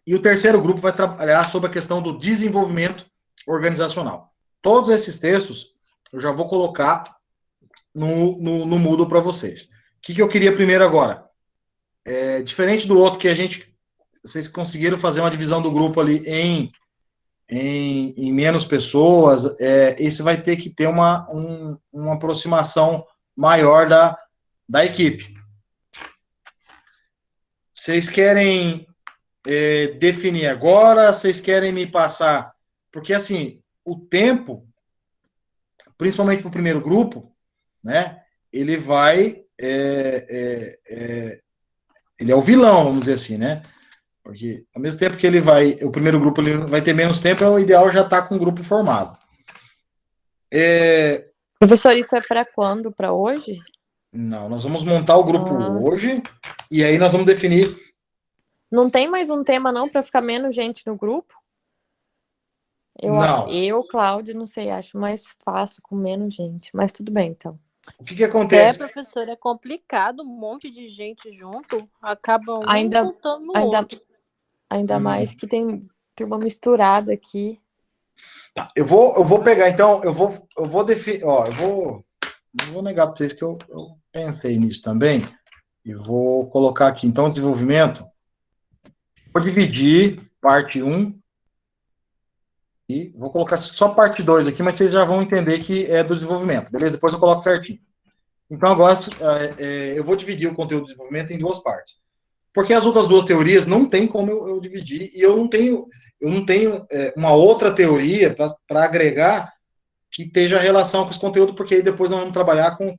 E o terceiro grupo vai trabalhar sobre a questão do desenvolvimento organizacional. Todos esses textos eu já vou colocar no Moodle para vocês. O que eu queria primeiro agora? Diferente do outro que vocês conseguiram fazer uma divisão do grupo ali em menos pessoas, esse vai ter que ter uma aproximação maior da equipe. Vocês querem definir agora? Vocês querem me passar? Porque, assim, o tempo, principalmente para o primeiro grupo, né, ele vai... ele é o vilão, vamos dizer assim, né? Porque, ao mesmo tempo que o primeiro grupo ele vai ter menos tempo, o ideal já estar com o grupo formado. Professor, isso é para quando? Para hoje? Não, nós vamos montar o grupo hoje, e aí nós vamos definir... Não tem mais um tema, não, para ficar menos gente no grupo? Não. Cláudio, não sei, acho mais fácil com menos gente, mas tudo bem, então. O que acontece? Professor, é complicado, um monte de gente junto, acaba um Ainda voltando no outro. Ainda mais que tem uma misturada aqui. Tá, eu vou pegar, então, eu vou definir, não vou negar para vocês que eu pensei nisso também, e vou colocar aqui, então, desenvolvimento, vou dividir parte 1, e vou colocar só parte 2 aqui, mas vocês já vão entender que é do desenvolvimento, beleza? Depois eu coloco certinho. Então, agora, eu vou dividir o conteúdo do desenvolvimento em 2 partes. Porque as outras 2 teorias não tem como eu dividir, e eu não tenho uma outra teoria para agregar que esteja relação com esse conteúdo, porque aí depois nós vamos trabalhar com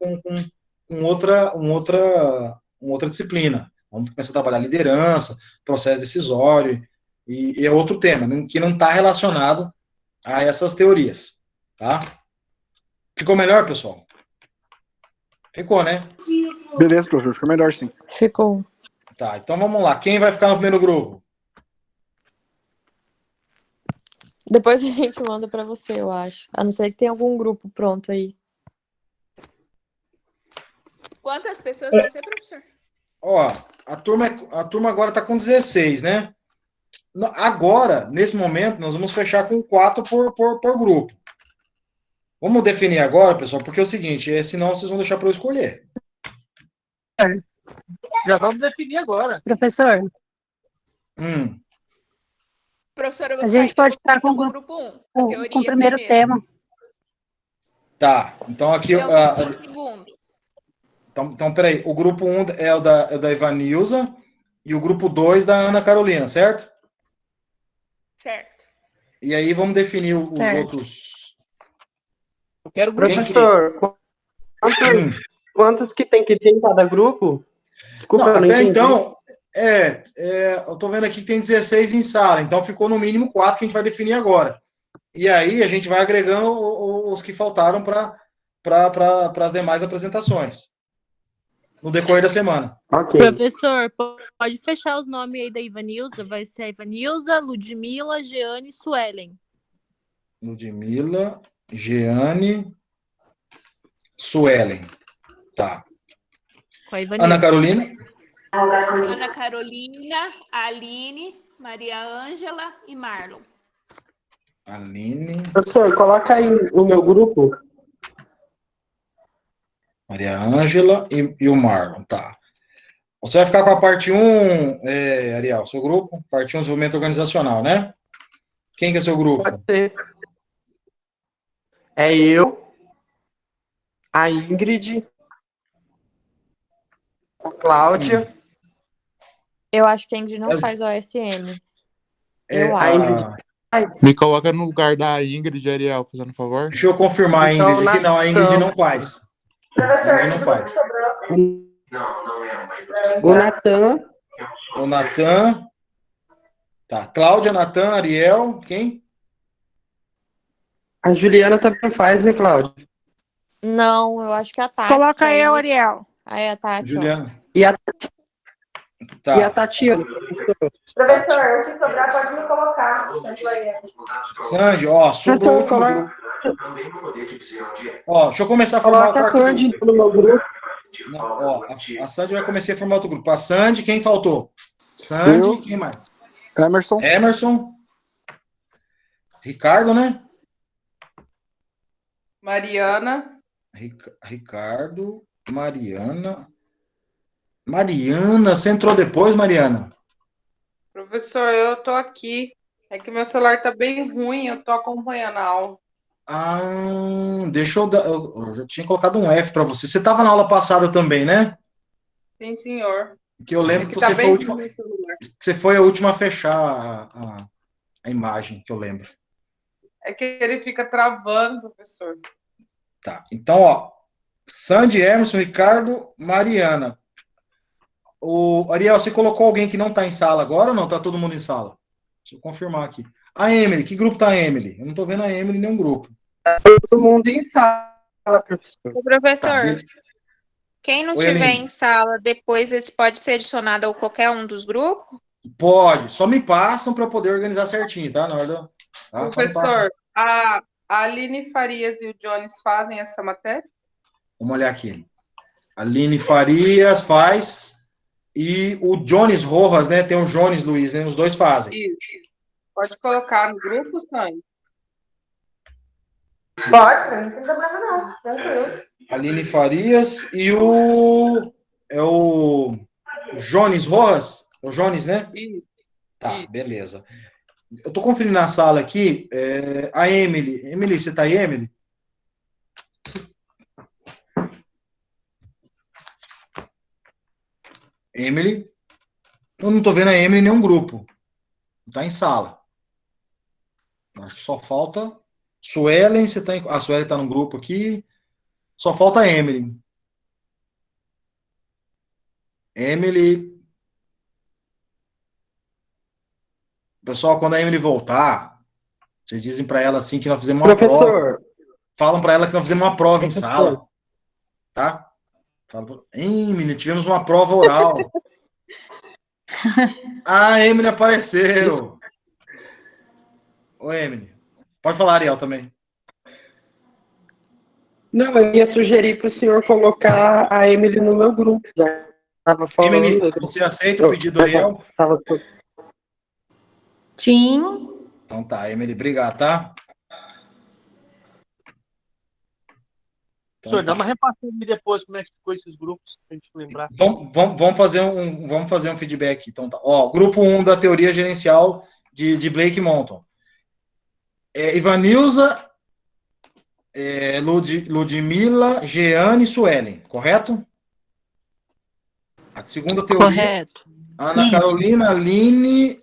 outra disciplina. Vamos começar a trabalhar liderança, processo decisório, e é outro tema, que não está relacionado a essas teorias, tá? Ficou melhor, pessoal? Ficou, né? Beleza, professor, ficou melhor sim. Ficou. Tá, então vamos lá. Quem vai ficar no primeiro grupo? Depois a gente manda para você, eu acho. A não ser que tenha algum grupo pronto aí. Quantas pessoas vai ser, professor? Ó, a turma agora está com 16, né? Agora, nesse momento, nós vamos fechar com 4 por grupo. Vamos definir agora, pessoal, porque é o seguinte, senão vocês vão deixar para eu escolher. Já vamos definir agora. Professor, Professor, eu a gente pode ficar com o grupo 1, com o primeiro tema. Tá, então aqui... o segundo. Então, peraí, o grupo 1 é o da Ivanilza e o grupo 2 da Ana Carolina, certo? Certo. E aí vamos definir os outros... Eu quero Professor, quantos que tem que ter em cada grupo? Desculpa, não, eu não até entendi. então, eu tô vendo aqui que tem 16 em sala, então ficou no mínimo 4 que a gente vai definir agora. E aí a gente vai agregando os que faltaram para as demais apresentações no decorrer da semana. Ok. Professor, pode fechar os nomes aí da Ivanilza? Vai ser a Ivanilza, Ludmila, Jeane e Suelen. Ludmila, Jeane, Suelen. Tá. Com a Ivanilza. Ana Carolina? Ana Carolina, Aline, Maria Ângela e Marlon. Aline, Professor, coloca aí o meu grupo. Maria Ângela e o Marlon, tá. Você vai ficar com a parte 1, Ariel, seu grupo, parte 1, desenvolvimento organizacional, né? Quem que é seu grupo? Pode ser. É eu, a Ingrid, a Cláudia. Eu acho que a Ingrid não faz OSM. Eu A acho. Ingrid Me coloca no lugar da Ingrid, Ariel, fazendo favor. Deixa eu confirmar a Então, Ingrid aqui. Não, a Ingrid não faz. A Ingrid não faz. O Natan, O Natan. Tá. Cláudia, Natan, Ariel. Quem? a Juliana também faz, né, Cláudia? Não, eu acho que a Tati. Coloca tá aí. eu, Ariel. Aí a Tati, ó. Juliana. E a Tá. Tatiana. Professor, o que sobrar pode me colocar. Sandy, ó, sobrou o último grupo. Ó, deixa eu começar a formar o Coloca a quarto Sandy grupo. no meu grupo. Não, ó, a Sandy vai começar a formar outro grupo. A Sandy, quem faltou? Sandy, Eu. quem mais? Emerson. Emerson. Ricardo, né? Mariana. Ricardo, Mariana. Mariana, você entrou depois, Mariana? Professor, eu tô aqui. É que meu celular tá bem ruim, eu tô acompanhando a aula. Ah, deixa eu dar. Eu já tinha colocado um F para você. Você estava na aula passada também, né? Sim, senhor. Que eu lembro É que que você tá foi a bem última, ruim o celular. você foi a última a fechar a imagem, que eu lembro. É que ele fica travando, professor. Tá. Então, ó, Sandy, Emerson, Ricardo, Mariana. O Ariel, você colocou alguém que não está em sala agora ou não? Tá todo mundo em sala? Deixa eu confirmar aqui. A Emily, que grupo tá a Emily? Eu não tô vendo a Emily em nenhum grupo. Todo mundo em sala, professor. Ô, professor, Tá, beleza. quem não Oi, tiver Aline. em sala, depois esse pode ser adicionado a qualquer um dos grupos? Pode, só me passam para eu poder organizar certinho, tá? Na hora do... tá? Só me passam. Professor, a Aline Farias e o Jones fazem essa matéria? Vamos olhar aqui. Aline Farias faz e o Jones Rojas, né? Tem o Jones Luiz, né? Os dois fazem. Isso. Pode colocar no grupo, Sandy? Pode, não tem problema não. Tranquilo. Aline Farias e o Jones Rojas, é o Jones, né? Isso. Tá, beleza. Eu tô conferindo na sala aqui, a Emily. Emily, você tá aí, Emily? Emily? Eu não tô vendo a Emily em nenhum grupo. Não tá em sala. Acho que só falta Suelen, você tá a Suelen tá no grupo aqui. Só falta a Emily. Emily. Pessoal, quando a Emily voltar, vocês dizem para ela assim que nós fizemos uma prova. Professor. Falam para ela que nós fizemos uma prova em sala. Tá? Fala, Emily, tivemos uma prova oral. A Emily apareceu. Ô, Emily. Pode falar, Ariel, também. Não, eu ia sugerir para o senhor colocar a Emily no meu grupo. Já estava falando. Emily, você aceita o pedido do Ariel? Sim. Então tá, Emily, obrigado, tá? Professor, dá uma repassada depois como é que ficou esses grupos, pra gente lembrar. Vamos fazer um feedback. Então, tá. Ó, grupo 1 da teoria gerencial de Blake Monton. Ivanilza, Ludmila, Jeane e Suelen, correto? A segunda teoria. Correto. Ana Carolina, Aline,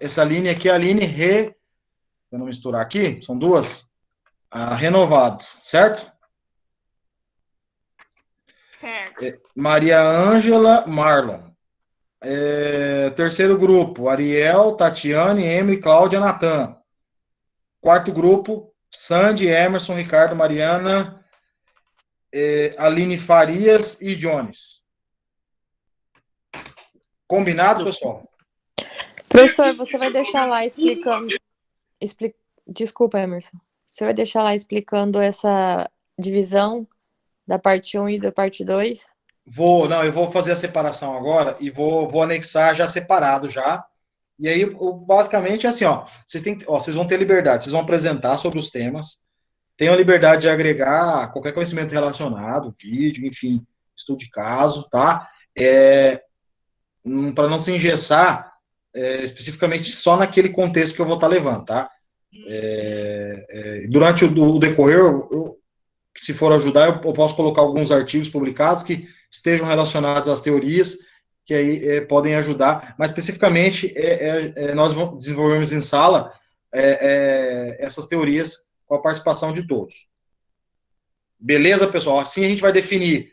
essa linha aqui é a Aline eu não misturar aqui, são duas, renovado, certo? Certo. Maria Ângela, Marlon. Terceiro grupo, Ariel, Tatiane, Emily, Cláudia, Natan. Quarto grupo, Sandy, Emerson, Ricardo, Mariana, Aline Farias e Jones. Combinado, pessoal? Professor, você vai deixar lá explicando. Desculpa, Emerson. Você vai deixar lá explicando essa divisão da parte 1 e da parte 2? Eu vou fazer a separação agora e vou anexar já separado já. E aí, basicamente, é assim, ó, vocês vão ter liberdade, vocês vão apresentar sobre os temas, tenham a liberdade de agregar qualquer conhecimento relacionado, vídeo, enfim, estudo de caso, tá? Para não se engessar especificamente só naquele contexto que eu vou estar levando, tá? Durante o decorrer, se for ajudar, eu posso colocar alguns artigos publicados que estejam relacionados às teorias, que aí podem ajudar, mas especificamente nós desenvolvemos em sala essas teorias com a participação de todos. Beleza, pessoal? Assim a gente vai definir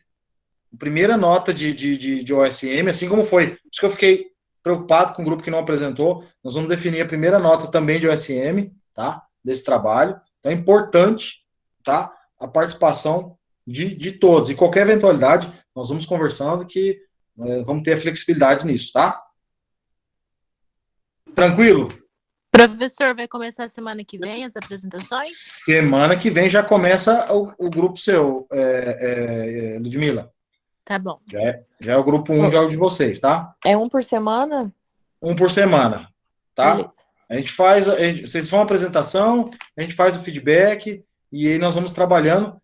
a primeira nota de OSM, assim como foi. Por isso que eu fiquei preocupado com o grupo que não apresentou. Nós vamos definir a primeira nota também de OSM, tá? Desse trabalho. Então é importante, tá? A participação de todos. E qualquer eventualidade, nós vamos conversando que vamos ter a flexibilidade nisso, tá? Tranquilo? Professor, vai começar semana que vem as apresentações? Semana que vem já começa o grupo seu, Ludmila. Tá bom. Já é o grupo 1, já é o de vocês, tá? É um por semana? Um por semana, tá? Beleza. A gente faz, vocês vão a apresentação, a gente faz o feedback, e aí nós vamos trabalhando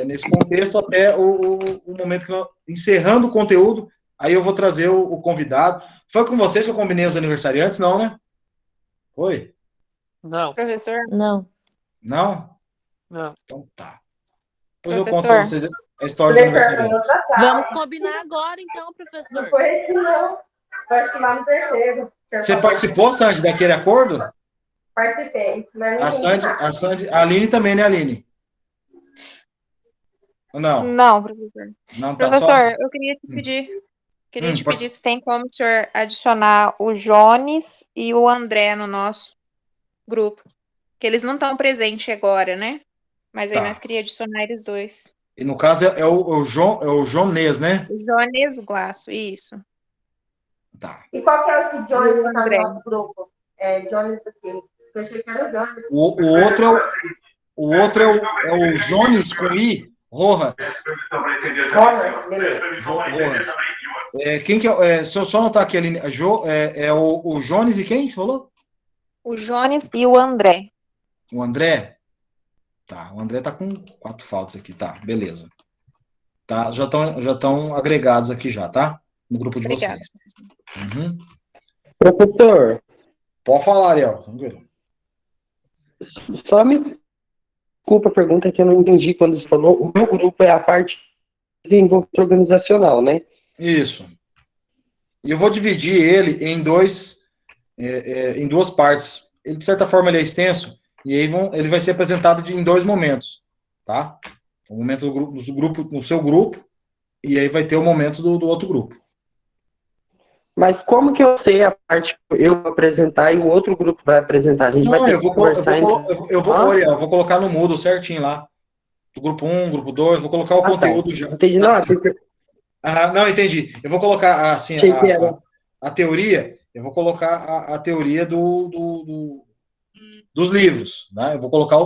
nesse contexto até o momento que nós, encerrando o conteúdo, aí eu vou trazer o convidado. Foi com vocês que eu combinei os aniversariantes, não, né? Foi? Não, Professor, Não. Não? não. Então tá. Depois eu conto Professor. pra vocês a história dos Professor, foi em aniversariantes. outra sala. Vamos combinar agora, então, Não professor. foi aqui, não. Foi acho que lá no terceiro. Você participou, Sandy, daquele acordo? Participei. Mas A Sandy, a Aline também, né, Aline? Ou não? Não, professor. Não, tá Professor, eu queria te pedir. Queria te pode- pedir se tem como o senhor adicionar o Jones e o André no nosso grupo. Que eles não estão presentes agora, né? Mas aí Tá. nós queríamos adicionar eles dois. E no caso é o Jonês, né? O Jones Glaço, isso. Tá. E qual que é esse Jones que tá no André. nosso grupo? Jones do quê? Eu achei que era o Jones. O outro é o Jones com I, Rojas. Rosa, beleza. Rojas. Quem que é? Se eu só anotar aqui, Aline, o Jones e quem você falou? O Jones e o André. O André? Tá, o André tá com 4 faltas aqui, tá, beleza. Tá, já estão agregados aqui já, tá? No grupo de Obrigada. vocês. Uhum. Professor, Pode falar, Ariel, tranquilo. só me desculpa a pergunta que eu não entendi quando você falou. O meu grupo é a parte de desenvolvimento organizacional, né? Isso. E eu vou dividir ele em duas partes. Ele, de certa forma, ele é extenso, e aí ele vai ser apresentado em 2 momentos, tá? O momento do seu grupo, e aí vai ter o momento do outro grupo. Mas como que eu sei a parte que eu vou apresentar e o outro grupo vai apresentar? A gente vai Não, ter eu que vou conversar Ariel, eu vou colocar no Moodle certinho lá. Do grupo 1, grupo 2, vou colocar o conteúdo já. Entendi, não, porque Não, entendi. Eu vou colocar assim, achei que era. a teoria, eu vou colocar a teoria dos livros, né? Eu vou colocar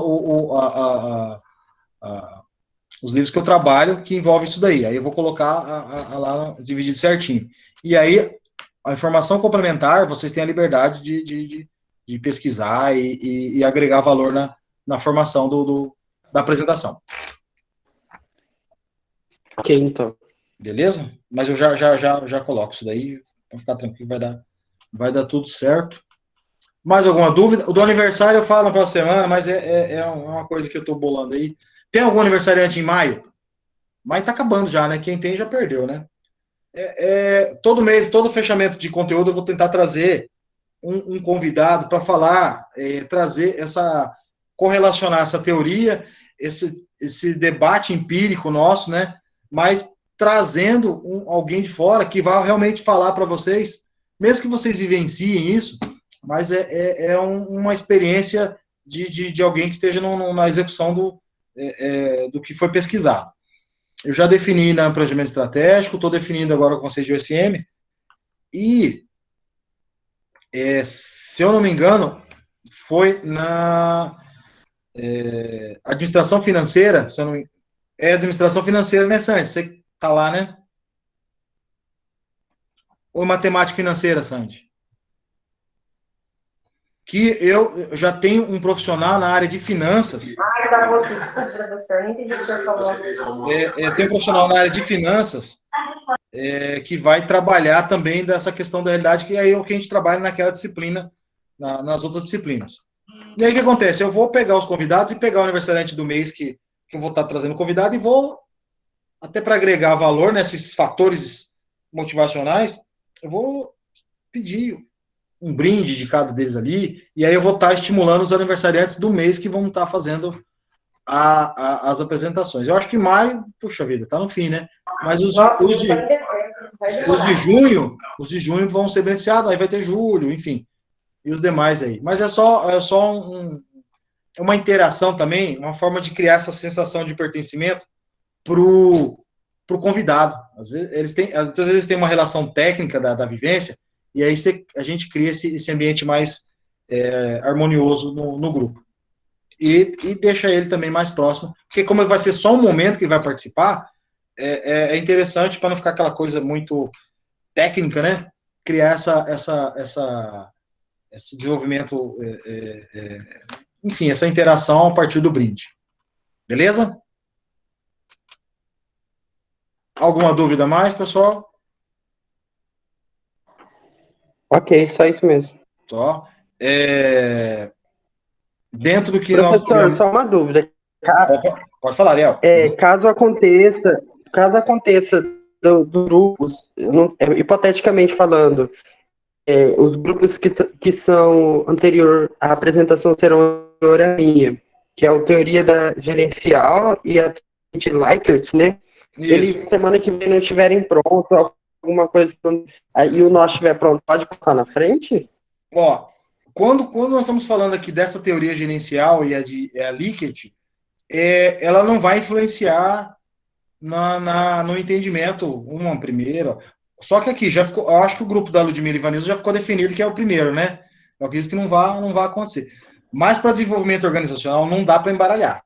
os livros que eu trabalho que envolvem isso daí. Aí eu vou colocar lá dividido certinho. E aí, a informação complementar, vocês têm a liberdade de pesquisar e agregar valor na formação da apresentação. Ok, então. Beleza? Mas eu já coloco isso daí, para ficar tranquilo, vai dar tudo certo. Mais alguma dúvida? O do aniversário eu falo na próxima semana, mas é uma coisa que eu estou bolando aí. Tem algum aniversariante em maio? Maio tá acabando já, né? Quem tem já perdeu, né? Todo mês, todo fechamento de conteúdo, eu vou tentar trazer um convidado para falar, trazer correlacionar essa teoria, esse debate empírico nosso, né? Mas trazendo alguém de fora que vai realmente falar para vocês, mesmo que vocês vivenciem isso, mas uma experiência de alguém que esteja na execução do que foi pesquisado. Eu já defini no planejamento estratégico, estou definindo agora o conceito de OSM, e, se eu não me engano, foi na administração financeira, se eu não, administração financeira, né, Sandy? Você tá lá, né? Ou matemática financeira, Sandy? que eu já tenho um profissional na área de finanças. Desculpa, professor, não entendi o que o senhor falou. Tem um profissional na área de finanças que vai trabalhar também dessa questão da realidade, que aí é o que a gente trabalha naquela disciplina, nas outras disciplinas. E aí o que acontece? Eu vou pegar os convidados e pegar o aniversariante do mês que eu vou estar trazendo convidado e vou, até para agregar valor nesses fatores motivacionais, eu vou pedir um brinde de cada deles ali, e aí eu vou estar estimulando os aniversariantes do mês que vão estar fazendo as apresentações. Eu acho que maio, puxa vida, tá no fim, né? Mas os de junho vão ser beneficiados, aí vai ter julho, enfim, e os demais aí. Mas é só uma interação também, uma forma de criar essa sensação de pertencimento pro convidado. Às vezes tem uma relação técnica da vivência, e aí a gente cria esse ambiente mais harmonioso no grupo. E deixa ele também mais próximo, porque como vai ser só um momento que ele vai participar, é interessante para não ficar aquela coisa muito técnica, né? Criar esse desenvolvimento, enfim, essa interação a partir do brinde. Beleza? Alguma dúvida mais, pessoal? Ok, só isso mesmo. Só. Dentro do que Professor, só uma dúvida. Pode falar, Ariel. Caso aconteça do grupos, hipoteticamente falando, os grupos que são anterior à apresentação serão anterior à minha, que é a teoria da gerencial e a de Likert, né? Isso. Eles, semana que vem, não estiverem prontos, alguma coisa, e o nosso estiver pronto, pode passar na frente? Ó, quando nós estamos falando aqui dessa teoria gerencial e a Likert, ela não vai influenciar no entendimento, uma primeira. Só que aqui já ficou, eu acho que o grupo da Ludmila e Vanilson já ficou definido que é o primeiro, né? Eu acredito que não vai acontecer. Mas para desenvolvimento organizacional não dá para embaralhar.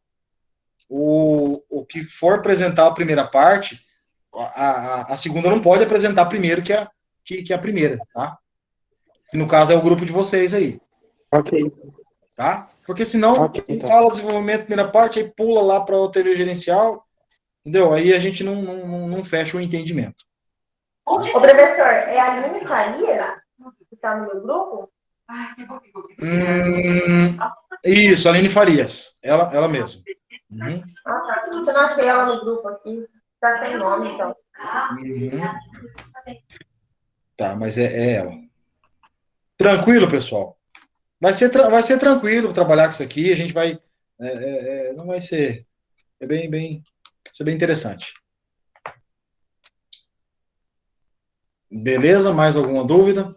O que for apresentar a primeira parte, a segunda não pode apresentar primeiro que a primeira, tá? E no caso é o grupo de vocês aí. Ok. Tá? Porque senão, fala desenvolvimento primeira parte, aí pula lá para o teoria gerencial, entendeu? Aí a gente não fecha o entendimento. Ô, professor, é a Aline Farias que está no meu grupo? Isso, Aline Farias. Ela mesma. Uhum. Ah, tá. Eu não achei ela no grupo aqui. Tá sem nome, então. Uhum. Tá, mas é ela. Tranquilo, pessoal? Vai ser tranquilo trabalhar com isso aqui. A gente vai... não vai ser... Vai ser bem interessante. Beleza? Mais alguma dúvida?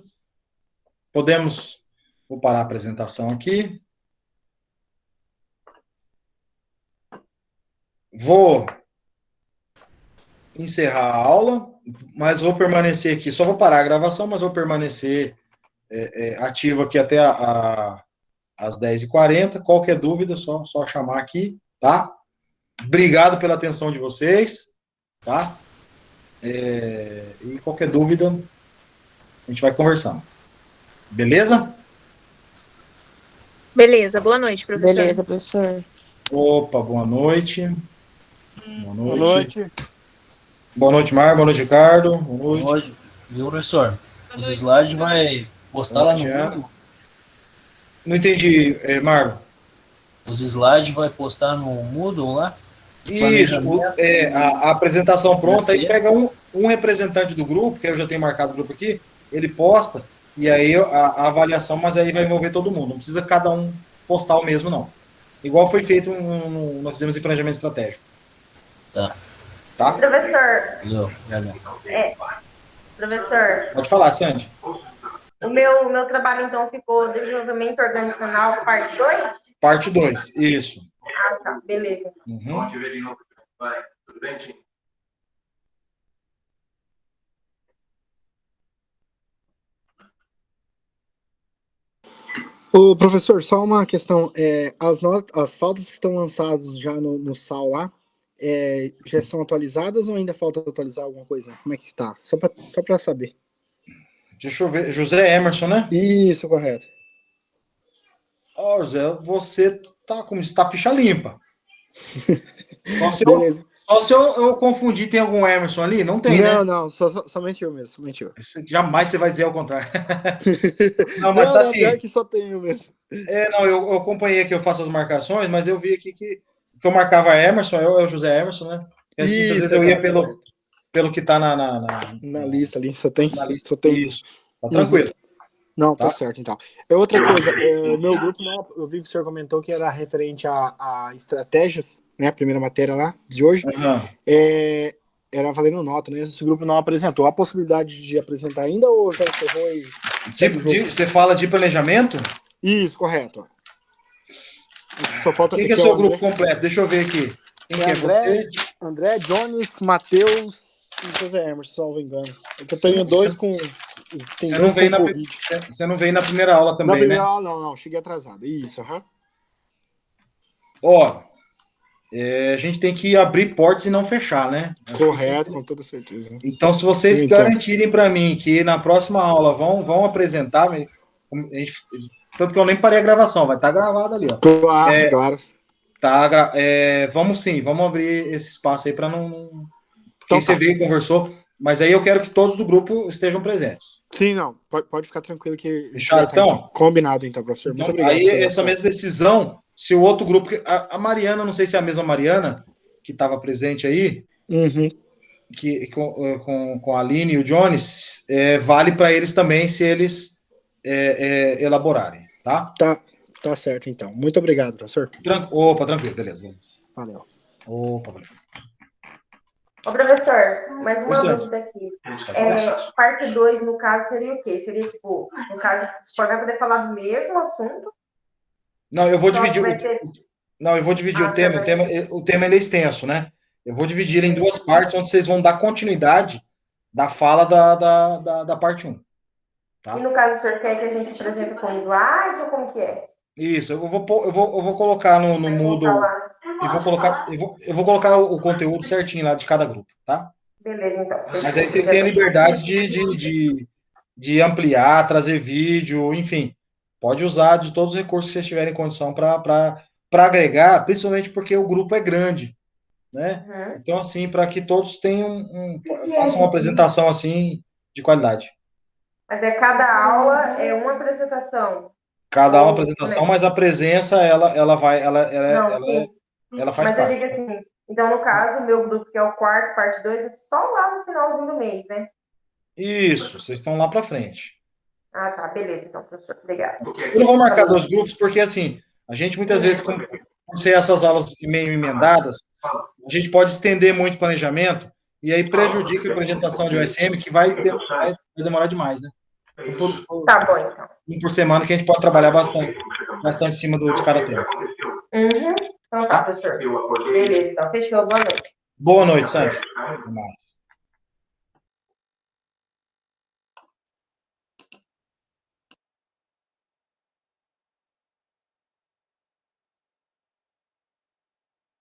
Vou parar a apresentação aqui. Vou encerrar a aula, mas vou permanecer aqui. Só vou parar a gravação, mas vou permanecer ativo aqui até às 10h40. Qualquer dúvida, só chamar aqui, tá? Obrigado pela atenção de vocês, tá? E qualquer dúvida, a gente vai conversando. Beleza? Beleza, boa noite, professor. Beleza, professor. Opa, boa noite. Boa noite. Boa noite, Mar. Boa noite, Ricardo. Boa noite. Viu, professor? Os slides vai postar lá no Moodle? Não entendi, Marlon. Os slides vai postar no Moodle lá? Isso, a apresentação pronta, aí pega um representante do grupo, que eu já tenho marcado o grupo aqui, ele posta, e aí a avaliação, mas aí vai envolver todo mundo, não precisa cada um postar o mesmo, não. Igual foi feito, nós fizemos em planejamento estratégico. Tá. Professor. Não. Professor. Pode falar, Sandy. O meu trabalho, então, ficou desenvolvimento organizacional, parte 2? Parte 2, isso. Ah, tá, beleza. Uhum. Tudo bem, Tim? Ô, professor, só uma questão. As faltas que estão lançadas já no SAL lá, já são atualizadas ou ainda falta atualizar alguma coisa? Como é que tá? Só para saber. Deixa eu ver. José Emerson, né? Isso, correto. Ó, Zé, você tá como está ficha limpa. Beleza. Só se eu confundir, tem algum Emerson ali? Não tem, né? Não, somente eu mesmo, somente eu. Jamais você vai dizer ao contrário. Não, Não, tá assim. pior que só tem eu mesmo. Não, eu acompanhei aqui, eu faço as marcações, mas eu vi aqui que eu marcava Emerson, é o José Emerson, né? Muitas vezes eu ia pelo que tá na lista ali, só tem. Isso. Tá tranquilo. Não, tá certo, então. Outra coisa, meu grupo, não, eu vi que o senhor comentou que era referente a estratégias, né, a primeira matéria lá, de hoje, era valendo nota, né, esse grupo não apresentou. A possibilidade de apresentar ainda ou já encerrou e... Você fala de planejamento? Isso, correto. Só falta... Quem que é o seu grupo completo? Deixa eu ver aqui. Quem que é você? André, Jones, Matheus e José Emerson, se não me engano. Eu tenho dois com... Você não veio você não veio na primeira aula também, na primeira né? aula, não. Cheguei atrasado. Isso, Ó, a gente tem que abrir portas e não fechar, né? Correto, com toda certeza. Então, se vocês garantirem para mim que na próxima aula vão apresentar, tanto que eu nem parei a gravação, vai estar gravado ali, ó. Claro. Vamos abrir esse espaço aí para não... Então, você veio e conversou, mas aí eu quero que todos do grupo estejam presentes. Sim, não. Pode ficar tranquilo que... Fechado, então? Combinado, então, professor. Muito obrigado. Aí, essa mesma decisão, se o outro grupo... A Mariana, não sei se é a mesma Mariana, que estava presente aí, que, com a Aline e o Jones, vale para eles também, se eles elaborarem, tá? Tá certo, então. Muito obrigado, professor. Opa, tranquilo, beleza. Valeu. Opa, valeu. Ô, professor, mais uma dúvida aqui. Parte 2, no caso, seria o quê? Seria, tipo, no caso, o senhor vai poder falar do mesmo assunto? Não, eu vou dividir o tema. O tema ele é extenso, né? Eu vou dividir em duas partes, onde vocês vão dar continuidade da fala da parte 1. Tá? E no caso, o senhor quer que a gente apresente com slide ou como que é? Isso, eu vou colocar no Moodle. Eu vou colocar o conteúdo certinho lá de cada grupo, tá? Beleza, então. Mas aí vocês têm a liberdade de ampliar, trazer vídeo, enfim. Pode usar de todos os recursos que vocês tiverem condição para agregar, principalmente porque o grupo é grande, né? Então, assim, para que todos façam uma apresentação assim de qualidade. Mas cada aula é uma apresentação. Cada aula é uma apresentação, mas a presença ela faz parte. Mas eu digo assim, então no caso, o meu grupo, que é o quarto, parte 2, é só lá no finalzinho do mês, né? Isso, vocês estão lá para frente. Ah, tá, beleza, então, professor, obrigado. Eu não vou marcar 2 grupos, porque assim, a gente muitas vezes, como ser essas aulas meio emendadas, a gente pode estender muito o planejamento, e aí prejudica a apresentação de OSM, que vai demorar demais, né? Tá bom, então. Um por semana, que a gente pode trabalhar bastante em cima de cada tema. Então tá, professor. Beleza, então, fechou, boa noite. Boa noite, Santos. Até mais.